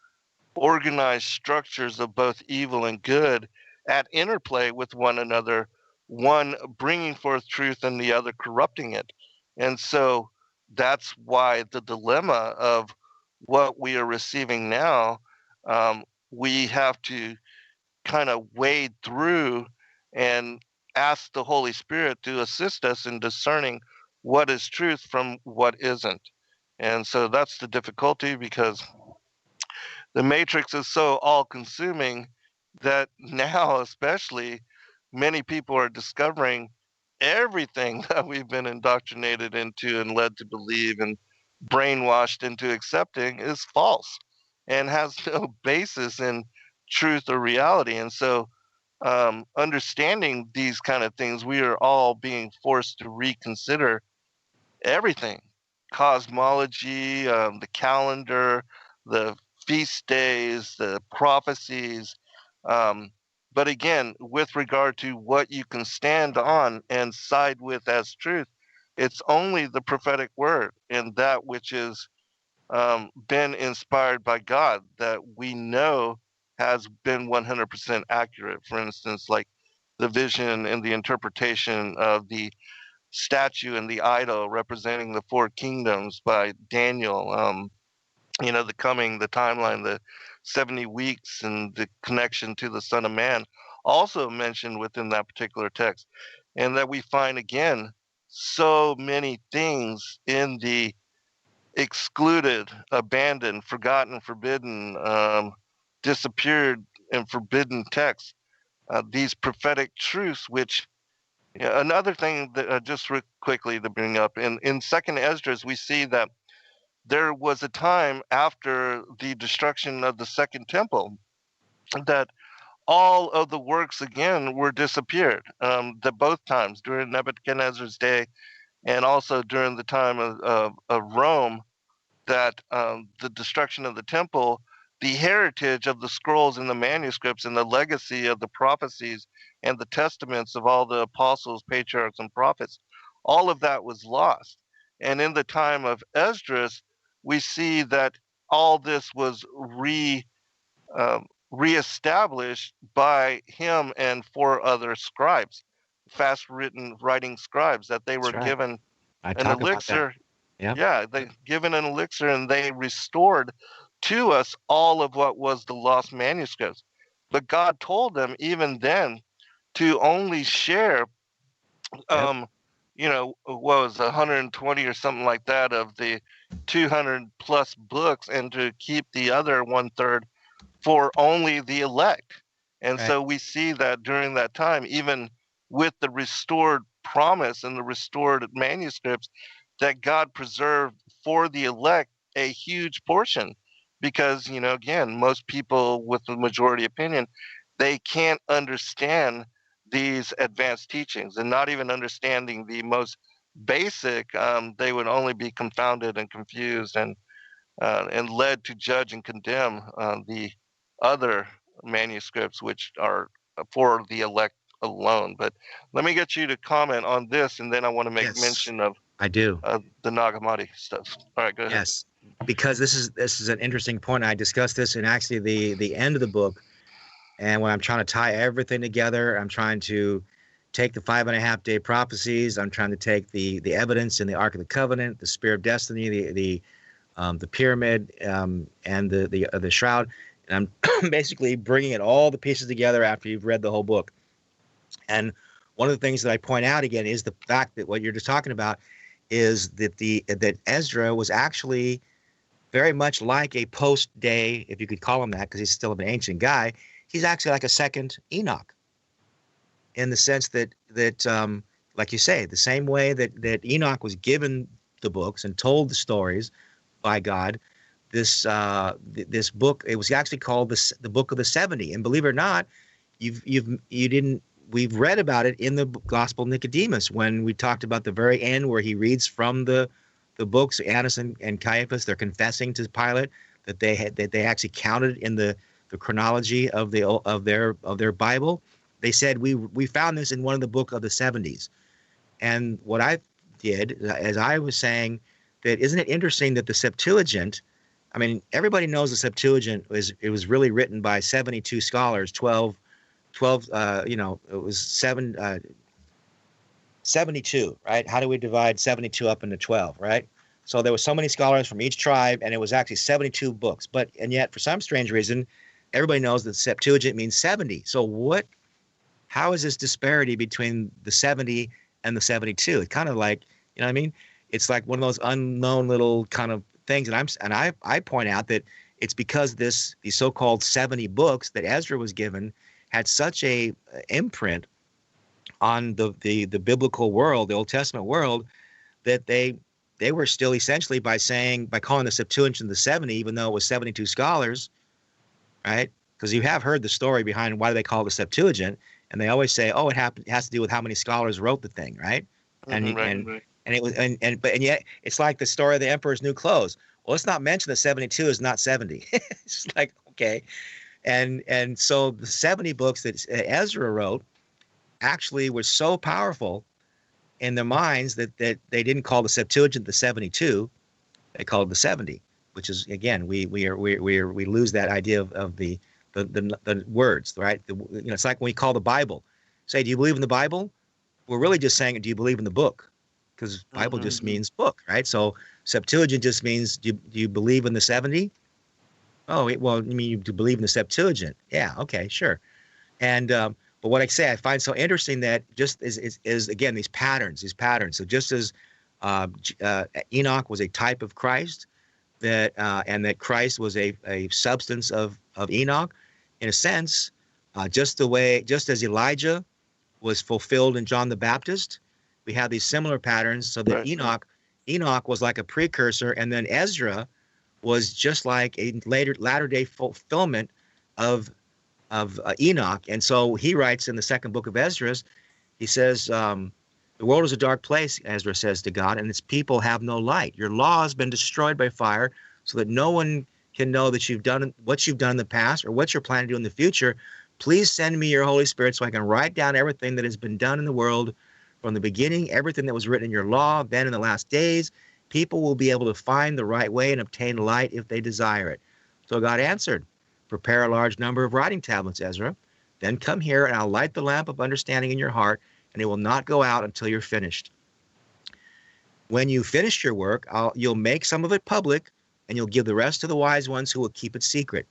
Speaker 2: organized structures of both evil and good at interplay with one another, one bringing forth truth and the other corrupting it. And so that's why the dilemma of what we are receiving now, we have to kind of wade through and ask the Holy Spirit to assist us in discerning what is truth from what isn't. And so that's the difficulty, because the matrix is so all consuming that now, especially, many people are discovering everything that we've been indoctrinated into and led to believe and brainwashed into accepting is false. and has no basis in truth or reality. And so, understanding these kind of things, we are all being forced to reconsider everything: cosmology, the calendar, the feast days, the prophecies. Um, but again, with regard to what you can stand on and side with as truth, it's only the prophetic word and that which is been inspired by God that we know has been 100% accurate. For instance, like the vision and the interpretation of the statue and the idol representing the four kingdoms by Daniel. The timeline, the 70 weeks, and the connection to the Son of Man, also mentioned within that particular text. And that we find again so many things in the excluded, abandoned, forgotten, forbidden, disappeared, and forbidden texts. These prophetic truths, which another thing that quickly to bring up in Second Esdras, we see that there was a time after the destruction of the Second Temple that all of the works again were disappeared. That both times during Nebuchadnezzar's day and also during the time of Rome, that the destruction of the temple, the heritage of the scrolls and the manuscripts and the legacy of the prophecies and the testaments of all the apostles, patriarchs, and prophets, all of that was lost. And in the time of Esdras, we see that all this was reestablished by him and four other scribes, fast writing scribes, that they were
Speaker 3: That's right.
Speaker 2: given
Speaker 3: I
Speaker 2: an
Speaker 3: talk about that.
Speaker 2: elixir.
Speaker 3: Yeah.
Speaker 2: Yeah, they given an elixir and they restored to us all of what was the lost manuscripts. But God told them even then to only share,
Speaker 3: Yep.
Speaker 2: what was 120 or something like that of the 200 plus books, and to keep the other one third for only the elect. And
Speaker 3: Right.
Speaker 2: so we see that during that time, even with the restored promise and the restored manuscripts, that God preserved for the elect a huge portion. Because, again, most people with the majority opinion, they can't understand these advanced teachings, and not even understanding the most basic, they would only be confounded and confused and led to judge and condemn the other manuscripts, which are for the elect alone. But let me get you to comment on this, and then I want to make
Speaker 3: Yes,
Speaker 2: mention of
Speaker 3: I do.
Speaker 2: the Nag Hammadi stuff. All right, go ahead.
Speaker 3: Yes, because this is an interesting point. I discussed this in actually the end of the book, and when I'm trying to tie everything together, I'm trying to take the 5.5 day prophecies. I'm trying to take the evidence in the Ark of the Covenant, the Spear of Destiny, the pyramid, and the shroud, and I'm basically bringing it all the pieces together after you've read the whole book. And one of the things that I point out again is the fact that what you're just talking about is that Ezra was actually very much like a post-day, if you could call him that, because he's still an ancient guy. He's actually like a second Enoch, in the sense that like you say, the same way that Enoch was given the books and told the stories by God. This book, it was actually called the Book of the 70. And believe it or not, we've read about it in the Gospel of Nicodemus, when we talked about the very end where he reads from the books. Annas and Caiaphas, they're confessing to Pilate that they actually counted in the chronology of their Bible. They said we found this in one of the book of the 70s. And what I did, as I was saying, that isn't it interesting that the Septuagint, I mean, everybody knows the Septuagint was really written by 72 scholars, 12, it was 72, right? How do we divide 72 up into 12, right? So there were so many scholars from each tribe, and it was actually 72 books. And yet, for some strange reason, everybody knows that Septuagint means 70. So how is this disparity between the 70 and the 72? It's kind of like, you know what I mean? It's like one of those unknown little kind of things. And I point out that it's because these so-called 70 books that Ezra was given had such a imprint on the biblical world, the Old Testament world, that they they were still essentially by calling the Septuagint the 70, even though it was 72 scholars, right? Because you have heard the story behind why they call it the Septuagint, and they always say, oh, it has to do with how many scholars wrote the thing, right? And
Speaker 2: Right.
Speaker 3: and it was and yet it's like the story of the emperor's new clothes. Well, let's not mention that 72 is not 70. It's like, okay. And so the 70 books that Ezra wrote actually were so powerful in their minds that they didn't call the Septuagint the 72, they called it the 70, which is, again, we lose that idea of the words, right? It's like when we call the Bible, say, do you believe in the Bible? We're really just saying, do you believe in the book? Because Bible just means book, right? So Septuagint just means, do you believe in the 70? Oh, well, you mean you believe in the Septuagint? Yeah, okay, sure. And but what I say, I find so interesting that just is again these patterns. So just as Enoch was a type of Christ, that and that Christ was a substance of Enoch, in a sense, just as Elijah was fulfilled in John the Baptist, we have these similar patterns. So that Enoch was like a precursor, and then Ezra was just like a latter day fulfillment of Enoch. And so he writes in the second book of Ezra, he says, the world is a dark place, Ezra says to God, and its people have no light. Your law has been destroyed by fire, so that no one can know that you've done what you've done in the past or what you're planning to do in the future. Please send me your Holy Spirit so I can write down everything that has been done in the world from the beginning, everything that was written in your law. Then in the last days, people will be able to find the right way and obtain light if they desire it. So God answered, prepare a large number of writing tablets, Ezra. Then come here and I'll light the lamp of understanding in your heart, and it will not go out until you're finished. When you finish your work, you'll make some of it public, and you'll give the rest to the wise ones who will keep it secret.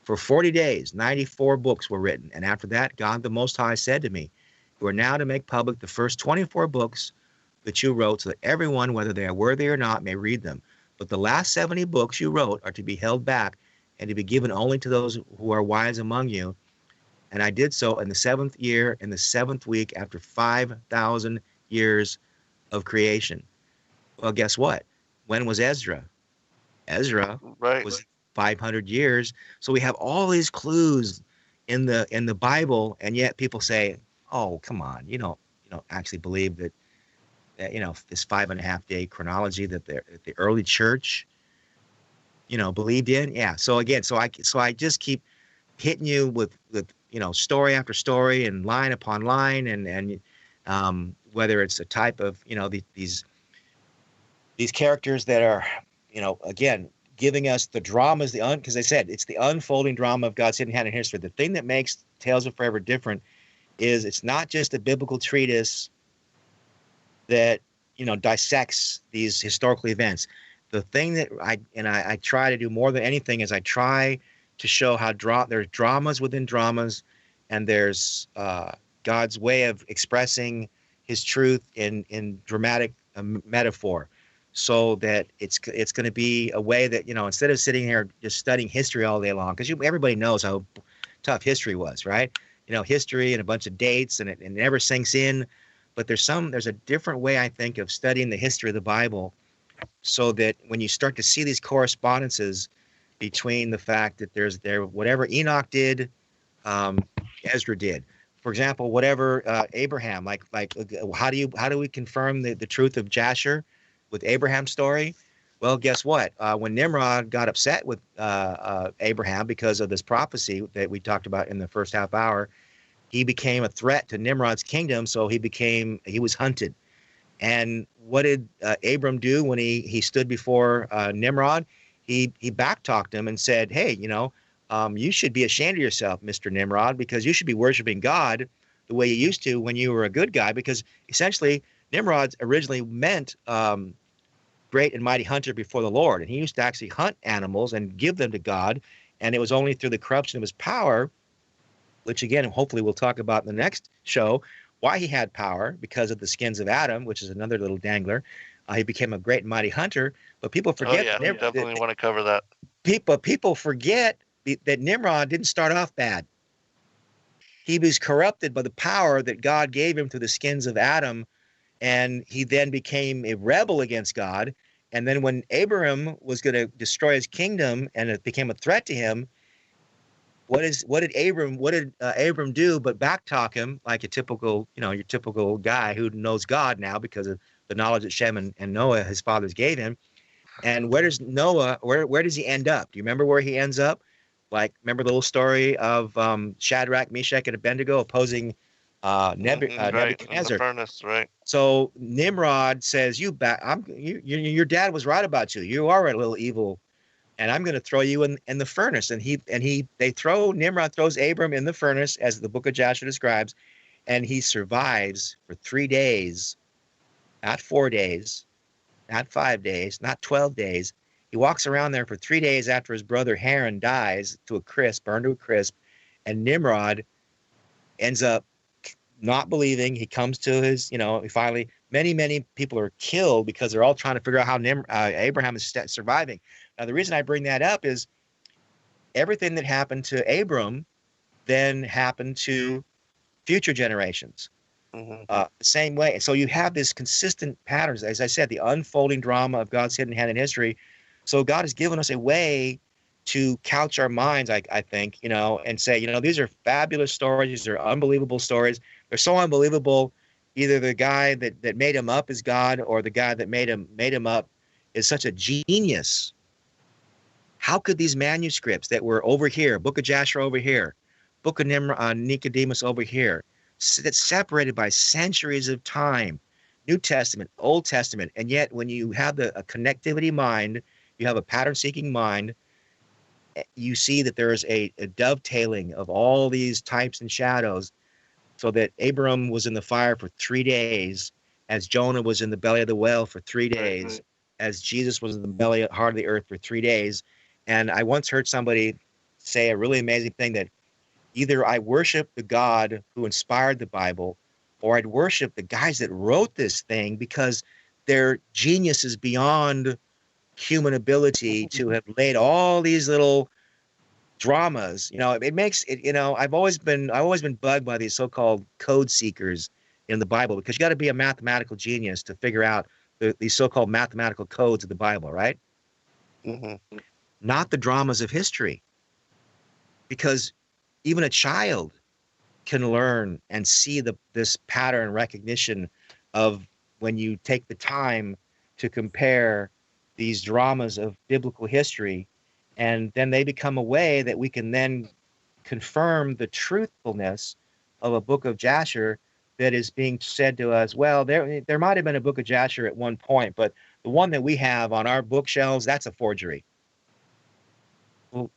Speaker 3: For 40 days, 94 books were written. And after that, God the Most High said to me, you are now to make public the first 24 books that you wrote, so that everyone, whether they are worthy or not, may read them. But the last 70 books you wrote are to be held back and to be given only to those who are wise among you. And I did so in the 7th year, in the 7th week, after 5,000 years of creation. Well, guess what? When was Ezra? Ezra was 500 years. So we have all these clues in the Bible, and yet people say, "Oh, come on, you don't actually believe that this 5.5 day chronology that the early church believed in." Yeah. So again, so I just keep hitting you with story after story and line upon line, and whether it's a type of these characters that are again giving us the dramas, because I said it's the unfolding drama of God's hidden hand in history. The thing that makes Tales of Forever different is it's not just a biblical treatise that dissects these historical events. The thing that I try to do more than anything is I try to show how there's dramas within dramas, and there's God's way of expressing his truth in dramatic metaphor, so that it's going to be a way that instead of sitting here just studying history all day long, because everybody knows how tough history was, right? History and a bunch of dates, and it never sinks in. But there's a different way, I think, of studying the history of the Bible, so that when you start to see these correspondences between the fact that whatever Enoch did, Ezra did. For example, whatever Abraham, like how do we confirm the truth of Jasher with Abraham's story? Well, guess what? When Nimrod got upset with Abraham because of this prophecy that we talked about in the first half hour, he became a threat to Nimrod's kingdom, so he was hunted. And what did Abram do when he stood before Nimrod? He backtalked him and said, "Hey, you should be ashamed of yourself, Mr. Nimrod, because you should be worshiping God the way you used to when you were a good guy." Because essentially, Nimrod originally meant great and mighty hunter before the Lord, and he used to actually hunt animals and give them to God. And it was only through the corruption of his power, which again, hopefully we'll talk about in the next show, why he had power, because of the skins of Adam, which is another little dangler. He became a great and mighty hunter, but people forget.
Speaker 2: Oh, yeah, we definitely want to cover that.
Speaker 3: People forget that Nimrod didn't start off bad. He was corrupted by the power that God gave him through the skins of Adam, and he then became a rebel against God. And then when Abraham was going to destroy his kingdom and it became a threat to him, what did Abram do but backtalk him like a typical, your typical guy who knows God now because of the knowledge that Shem and Noah, his fathers, gave him. And where does Noah, where does he end up? Do you remember where he ends up? Like, remember the little story of Shadrach, Meshach, and Abednego opposing
Speaker 2: Right, in the
Speaker 3: Nebuchadnezzar?
Speaker 2: furnace, right?
Speaker 3: So Nimrod says, your dad was right about you. You are a little evil, and I'm going to throw you in the furnace. And Nimrod throws Abram in the furnace, as the book of Joshua describes, and he survives for 3 days, not 4 days, not 5 days, not 12 days. He walks around there for 3 days after his brother Haran dies burned to a crisp, and Nimrod ends up not believing. He comes to his, finally, many people are killed because they're all trying to figure out how Abraham is surviving. Now, the reason I bring that up is everything that happened to Abram then happened to future generations. The same way. So you have this consistent patterns, as I said, the unfolding drama of God's hidden hand in history. So God has given us a way to couch our minds, I think, and say, these are fabulous stories. These are unbelievable stories. They're so unbelievable. Either the guy that made him up is God, or the guy that made him up is such a genius. How could these manuscripts that were over here, Book of Jasher over here, Book of Nicodemus over here, that's separated by centuries of time, New Testament, Old Testament, and yet when you have a connectivity mind, you have a pattern-seeking mind, you see that there is a dovetailing of all these types and shadows, so that Abram was in the fire for 3 days, as Jonah was in the belly of the whale for 3 days, as Jesus was in the heart of the earth for 3 days. And I once heard somebody say a really amazing thing, that either I worship the God who inspired the Bible, or I'd worship the guys that wrote this thing, because their genius is beyond human ability to have laid all these little dramas. It makes it, I've always been bugged by these so-called code seekers in the Bible, because you got to be a mathematical genius to figure out these so-called mathematical codes of the Bible, right? Not the dramas of history, because even a child can learn and see this pattern recognition of when you take the time to compare these dramas of biblical history, and then they become a way that we can then confirm the truthfulness of a book of Jasher that is being said to us. Well, there might have been a book of Jasher at one point, but the one that we have on our bookshelves, that's a forgery. Well,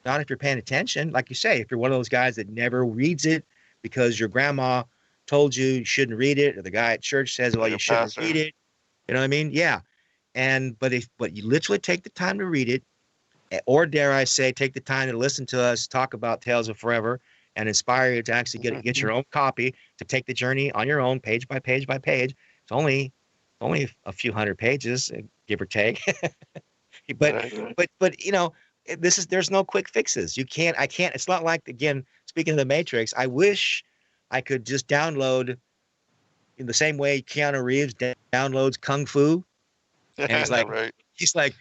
Speaker 3: not if you're paying attention. Like you say, if you're one of those guys that never reads it because your grandma told you shouldn't read it, or the guy at church says, well, you shouldn't read it. You know what I mean? Yeah. But you literally take the time to read it, or dare I say, take the time to listen to us talk about Tales of Forever and inspire you to actually get your own copy, to take the journey on your own, page by page by page. It's only a few hundred pages, give or take. but there's no quick fixes. I can't. It's not like, again, speaking of the Matrix, I wish I could just download in the same way Keanu Reeves downloads Kung Fu, and he's like,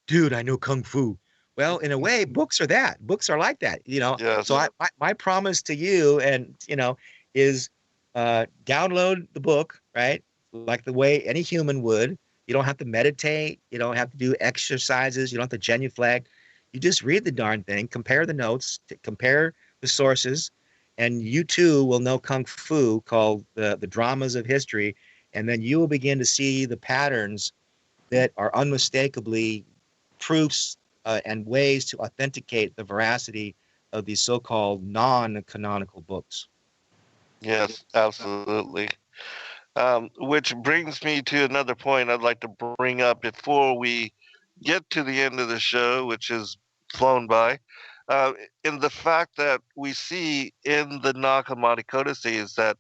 Speaker 3: dude, I know Kung Fu. Well, in a way, books are that. Books are like that,
Speaker 2: Yes.
Speaker 3: So my promise to you, is download the book, right? Like the way any human would. You don't have to meditate. You don't have to do exercises. You don't have to genuflect. You just read the darn thing, compare the notes, compare the sources, and you too will know Kung Fu, called the dramas of history, and then you will begin to see the patterns that are unmistakably proofs and ways to authenticate the veracity of these so-called non-canonical books.
Speaker 2: Yes, absolutely. Which brings me to another point I'd like to bring up before we get to the end of the show, which is flown by, in the fact that we see in the Nag Hammadi codices that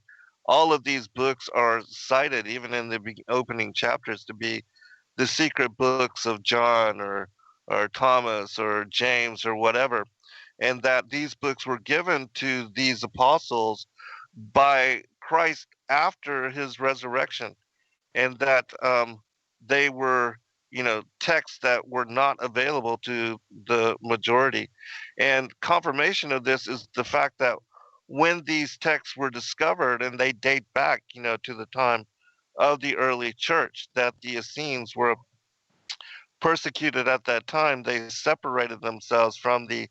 Speaker 2: all of these books are cited, even in the opening chapters, to be the secret books of John or Thomas or James or whatever, and that these books were given to these apostles by Christ after his resurrection, and that they were, texts that were not available to the majority. And confirmation of this is the fact that when these texts were discovered, and they date back, to the time of the early church, that the Essenes were persecuted at that time, they separated themselves from the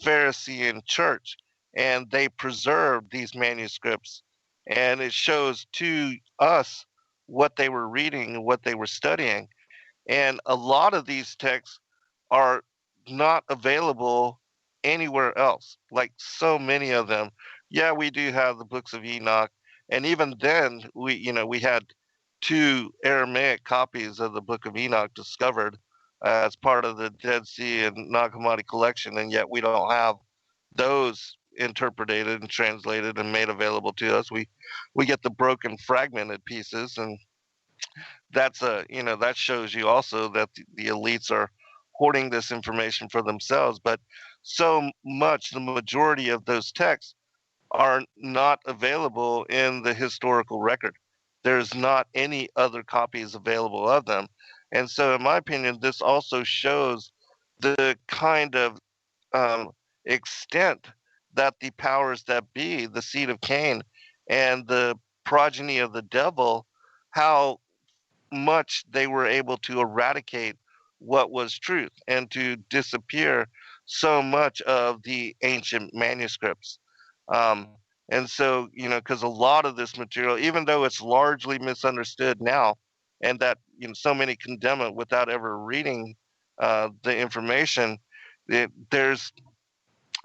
Speaker 2: Pharisee church, and they preserved these manuscripts. And it shows to us what they were reading and what they were studying. And a lot of these texts are not available anywhere else, like so many of them. Yeah, we do have the books of Enoch, and even then, we had two Aramaic copies of the Book of Enoch discovered as part of the Dead Sea and Nag Hammadi collection, and yet we don't have those interpreted and translated and made available to us. We get the broken, fragmented pieces, and that shows you also that the elites are hoarding this information for themselves. But so much, the majority of those texts are not available in the historical record. There's not any other copies available of them. And so, in my opinion, this also shows the kind of um, extent that the powers that be, the seed of Cain and the progeny of the devil, how much they were able to eradicate what was truth and to disappear so much of the ancient manuscripts. Um, and so, because a lot of this material, even though it's largely misunderstood now, and that so many condemn it without ever reading the information, there's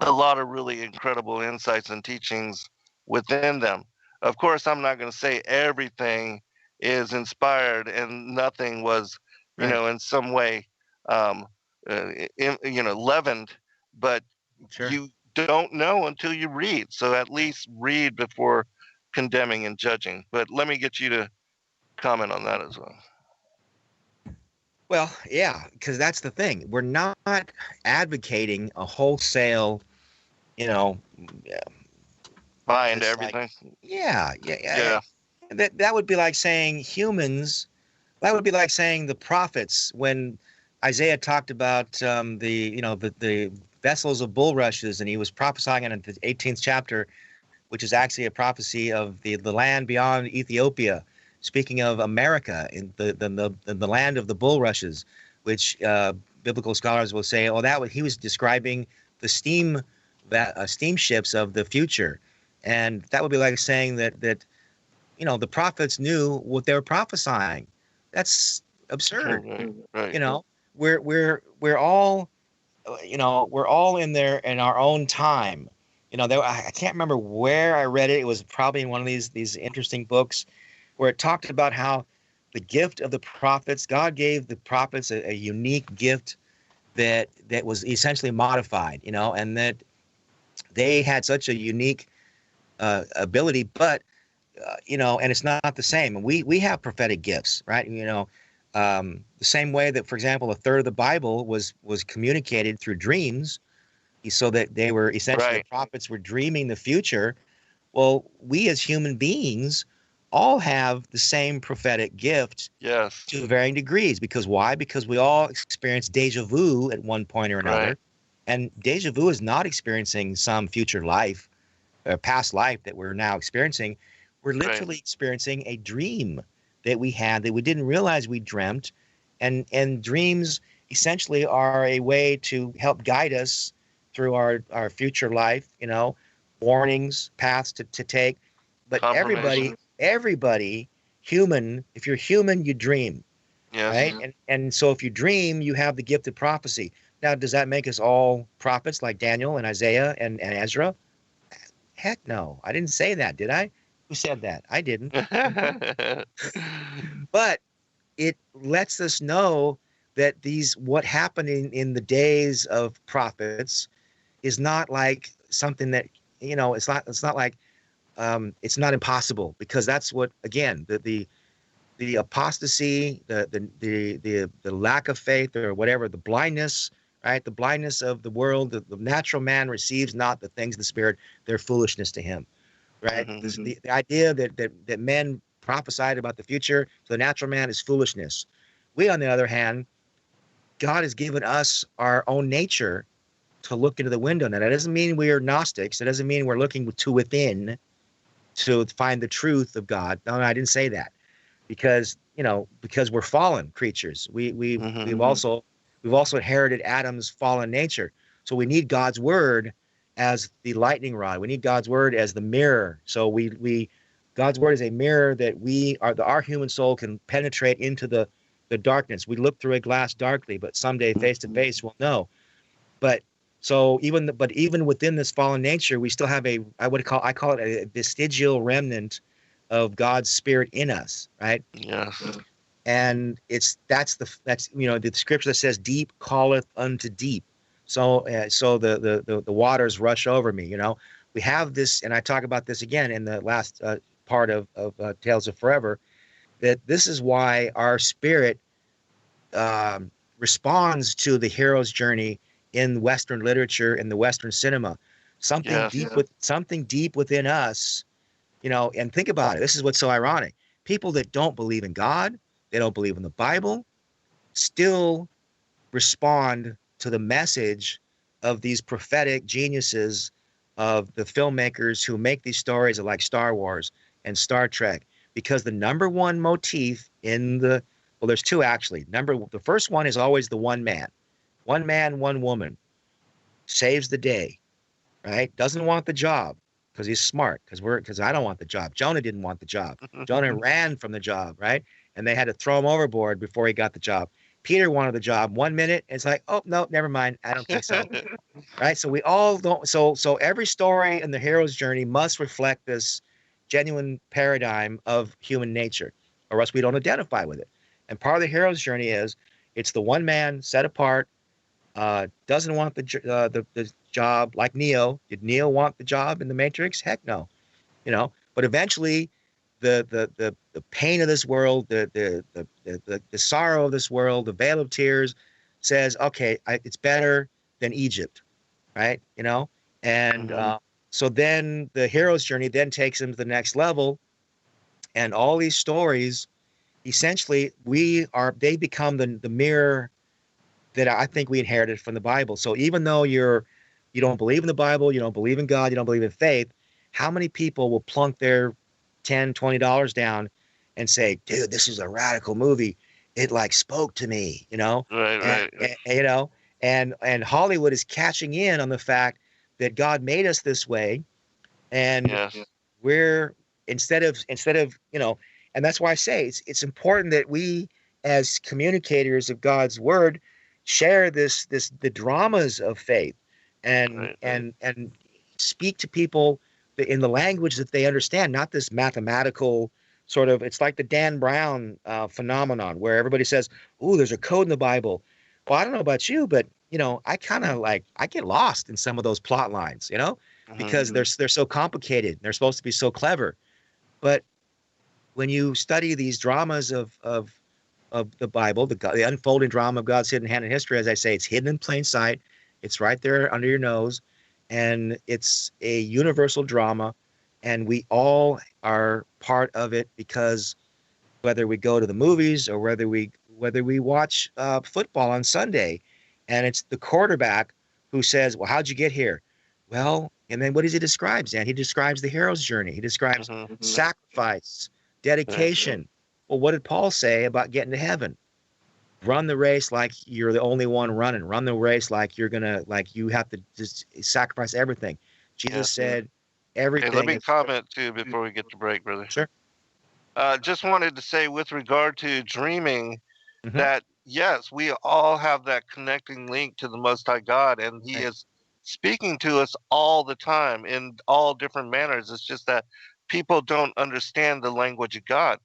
Speaker 2: a lot of really incredible insights and teachings within them. Of course, I'm not going to say everything is inspired and nothing was, in some way, um, leavened, but
Speaker 3: Sure.
Speaker 2: you don't know until you read. So at least read before condemning and judging. But let me get you to comment on that as well.
Speaker 3: Well, yeah, because that's the thing. We're not advocating a wholesale, you know,
Speaker 2: Buy into
Speaker 3: it's
Speaker 2: everything.
Speaker 3: yeah.
Speaker 2: Yeah.
Speaker 3: That would be like saying humans. That would be like saying the prophets when Isaiah talked about the vessels of bulrushes, and he was prophesying in the 18th chapter, which is actually a prophecy of the land beyond Ethiopia. Speaking of America, in the land of the bulrushes, which biblical scholars will say, he was describing the steamships of the future, and that would be like saying that the prophets knew what they were prophesying. That's absurd.
Speaker 2: Right.
Speaker 3: We're all we're all in there in our own time. I can't remember where I read it. It was probably in one of these interesting books where it talked about how the gift of the prophets, God gave the prophets a unique gift that was essentially modified, and that they had such a unique ability, but and it's not the same. And we have prophetic gifts, right? The same way that, for example, a third of the Bible was communicated through dreams, so that they were essentially the prophets were dreaming the future. Well, we as human beings all have the same prophetic gift,
Speaker 2: yes,
Speaker 3: to varying degrees. Because why? Because we all experience deja vu at one point or another.
Speaker 2: Right.
Speaker 3: And deja vu is not experiencing some future life or past life that we're now experiencing. We're literally experiencing a dream that we had that we didn't realize we dreamt. And dreams essentially are a way to help guide us through our future life, warnings, paths to take. But everybody, human, if you're human, you dream.
Speaker 2: Yes.
Speaker 3: Right? And so if you dream, you have the gift of prophecy. Now, does that make us all prophets like Daniel and Isaiah and Ezra? Heck no. I didn't say that, did I? Who said that? I didn't. But it lets us know that what happened in the days of prophets is not like something that, it's not like it's not impossible, because that's what, again, the apostasy, the lack of faith, or whatever, the blindness, right? The blindness of the world, the natural man receives not the things of the Spirit, they're foolishness to him. right? The idea that men prophesied about the future to the natural man is foolishness. We, on the other hand, God has given us our own nature to look into the window. Now, that doesn't mean we are Gnostics. It doesn't mean we're looking to within to find the truth of God. No, I didn't say that, because because we're fallen creatures. We've also inherited Adam's fallen nature. So we need God's word as the lightning rod. We need God's word as the mirror. So we God's word is a mirror that our human soul can penetrate into the darkness. We look through a glass darkly, but someday face to face we'll know. But even within this fallen nature, we still have I call it a vestigial remnant of God's spirit in us, right?
Speaker 2: Yes.
Speaker 3: And that's the scripture that says, "Deep calleth unto deep." So the waters rush over me. We have this, and I talk about this again in the last part of Tales of Forever. That this is why our spirit responds to the hero's journey in Western literature, in the Western cinema. Something deep within us, and think about it. This is what's so ironic. People that don't believe in God, they don't believe in the Bible, still respond to the message of these prophetic geniuses of the filmmakers who make these stories like Star Wars and Star Trek, because the number one motif there's two actually. The first one is always the one man, one woman, saves the day, right? Doesn't want the job because he's smart, because I don't want the job. Jonah didn't want the job. Jonah ran from the job, right? And they had to throw him overboard before he got the job. Peter wanted the job 1 minute. And it's like, oh no, never mind. I don't think so. Right. So we all don't. So every story in the hero's journey must reflect this genuine paradigm of human nature, or else we don't identify with it. And part of the hero's journey is it's the one man set apart, doesn't want the job, like Neo. Did Neo want the job in the Matrix? Heck no. But eventually the pain of this world, the sorrow of this world, the veil of tears says, okay, it's better than Egypt, right? And so then the hero's journey then takes him to the next level, and all these stories, essentially, they become the mirror that I think we inherited from the Bible. So even though you don't believe in the Bible, you don't believe in God, you don't believe in faith, how many people will plunk their $10-$20 down and say, dude, this is a radical movie. It like spoke to me,
Speaker 2: Right.
Speaker 3: And Hollywood is catching in on the fact that God made us this way. And we're instead of, and that's why I say it's important that we as communicators of God's word share the dramas of faith and speak to people in the language that they understand, not this mathematical sort of. It's like the Dan Brown phenomenon where everybody says, "Oh, there's a code in the Bible." Well, I don't know about you, but I kind of I get lost in some of those plot lines, because they're so complicated. They're supposed to be so clever, but when you study these dramas of the Bible, the unfolding drama of God's hidden hand in history, as I say, it's hidden in plain sight. It's right there under your nose, and it's a universal drama, and we all are part of it, because whether we go to the movies or whether we watch football on Sunday, and it's the quarterback who says, "Well, how'd you get here?" Well, and then what does he describe, Dan? He describes the hero's journey. He describes sacrifice, dedication. Well, what did Paul say about getting to heaven? Run the race like you're the only one running. Run the race like you have to just sacrifice everything. Jesus said everything.
Speaker 2: Hey, let me comment too before we get to break, brother.
Speaker 3: Sure.
Speaker 2: Just wanted to say, with regard to dreaming, that yes, we all have that connecting link to the Most High God, and He is speaking to us all the time in all different manners. It's just that people don't understand the language of God.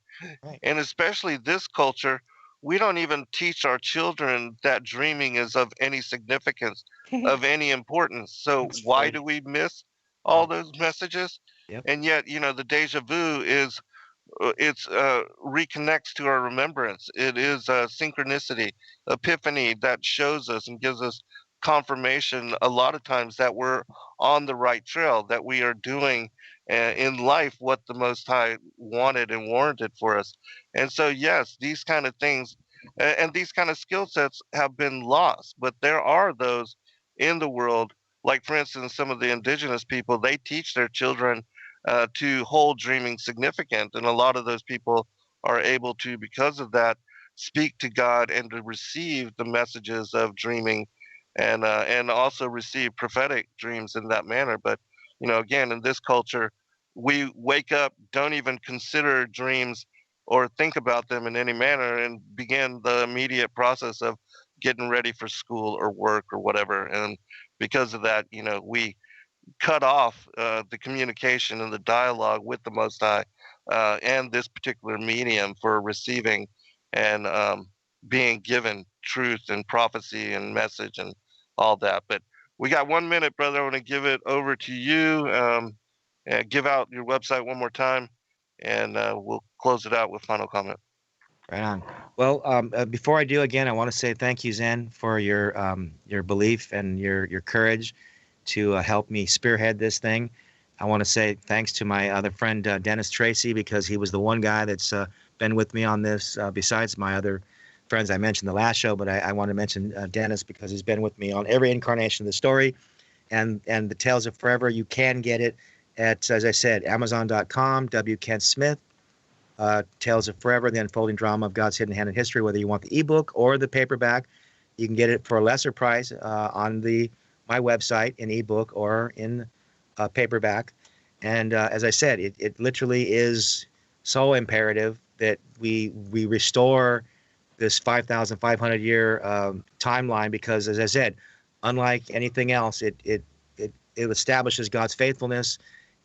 Speaker 3: Right.
Speaker 2: And especially this culture, we don't even teach our children that dreaming is of any significance, of any importance. So why do we miss all those messages?
Speaker 3: Yep.
Speaker 2: And yet, the deja vu is reconnects to our remembrance. It is a synchronicity, epiphany that shows us and gives us confirmation a lot of times that we're on the right trail, that we are doing in life what the Most High wanted and warranted for us. And so, yes, these kind of things and these kind of skill sets have been lost, but there are those in the world, like for instance, some of the indigenous people, they teach their children to hold dreaming significant. And a lot of those people are able to, because of that, speak to God and to receive the messages of dreaming and also receive prophetic dreams in that manner. But again, in this culture, we wake up, don't even consider dreams or think about them in any manner, and begin the immediate process of getting ready for school or work or whatever. And because of that, we cut off the communication and the dialogue with the Most High and this particular medium for receiving and being given truth and prophecy and message and all that. But we got 1 minute, brother. I want to give it over to you. Give out your website one more time, and we'll close it out with final comment.
Speaker 3: Right on. Well, before I do, again, I want to say thank you, Zen, for your belief and your courage to help me spearhead this thing. I want to say thanks to my other friend, Dennis Tracy, because he was the one guy that's been with me on this, besides my other friends I mentioned the last show. But I want to mention Dennis because he's been with me on every incarnation of the story. And the Tales of Forever, you can get it at, as I said, Amazon.com, W. Kent Smith, Tales of Forever, the unfolding drama of God's hidden hand in history, whether you want the ebook or the paperback. You can get it for a lesser price on my website in ebook or in paperback. And as I said, it literally is so imperative that we restore this 5,500 year timeline, because, as I said, unlike anything else, it establishes God's faithfulness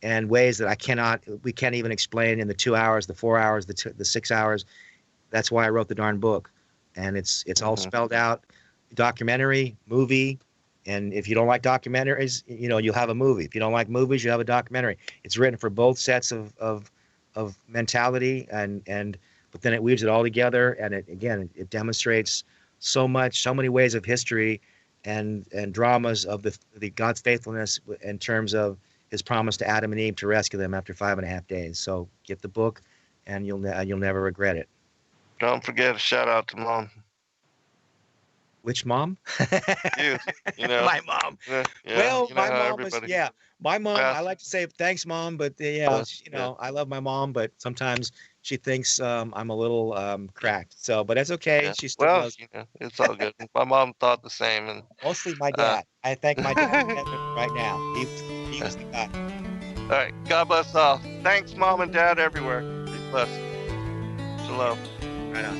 Speaker 3: in ways that we can't even explain in the 2 hours, the 4 hours, the 6 hours. That's why I wrote the darn book. And it's all spelled out, documentary, movie. And if you don't like documentaries, you'll have a movie. If you don't like movies, you have a documentary. It's written for both sets of mentality, but then it weaves it all together. And it demonstrates so many ways of history and dramas of the God's faithfulness in terms of his promise to Adam and Eve to rescue them after 5.5 days. So get the book, and you'll never regret it.
Speaker 2: Don't forget a shout out to Mom.
Speaker 3: Which mom?
Speaker 2: You.
Speaker 3: My mom.
Speaker 2: Yeah,
Speaker 3: well, my mom
Speaker 2: everybody.
Speaker 3: was, my mom.
Speaker 2: Fast.
Speaker 3: I like to say thanks, Mom, but I love my mom, but sometimes she thinks I'm a little cracked. So, but that's okay.
Speaker 2: Yeah.
Speaker 3: She still does.
Speaker 2: It's all good. My mom thought the same, and
Speaker 3: Mostly my dad. I thank my dad right now. He was the guy.
Speaker 2: All right. God bless all. Thanks, Mom and Dad everywhere. Be blessed. Shalom.
Speaker 3: Right on.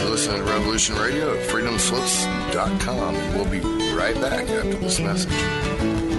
Speaker 4: Listen to Revolution Radio at freedomslips.com, and we'll be right back after this message.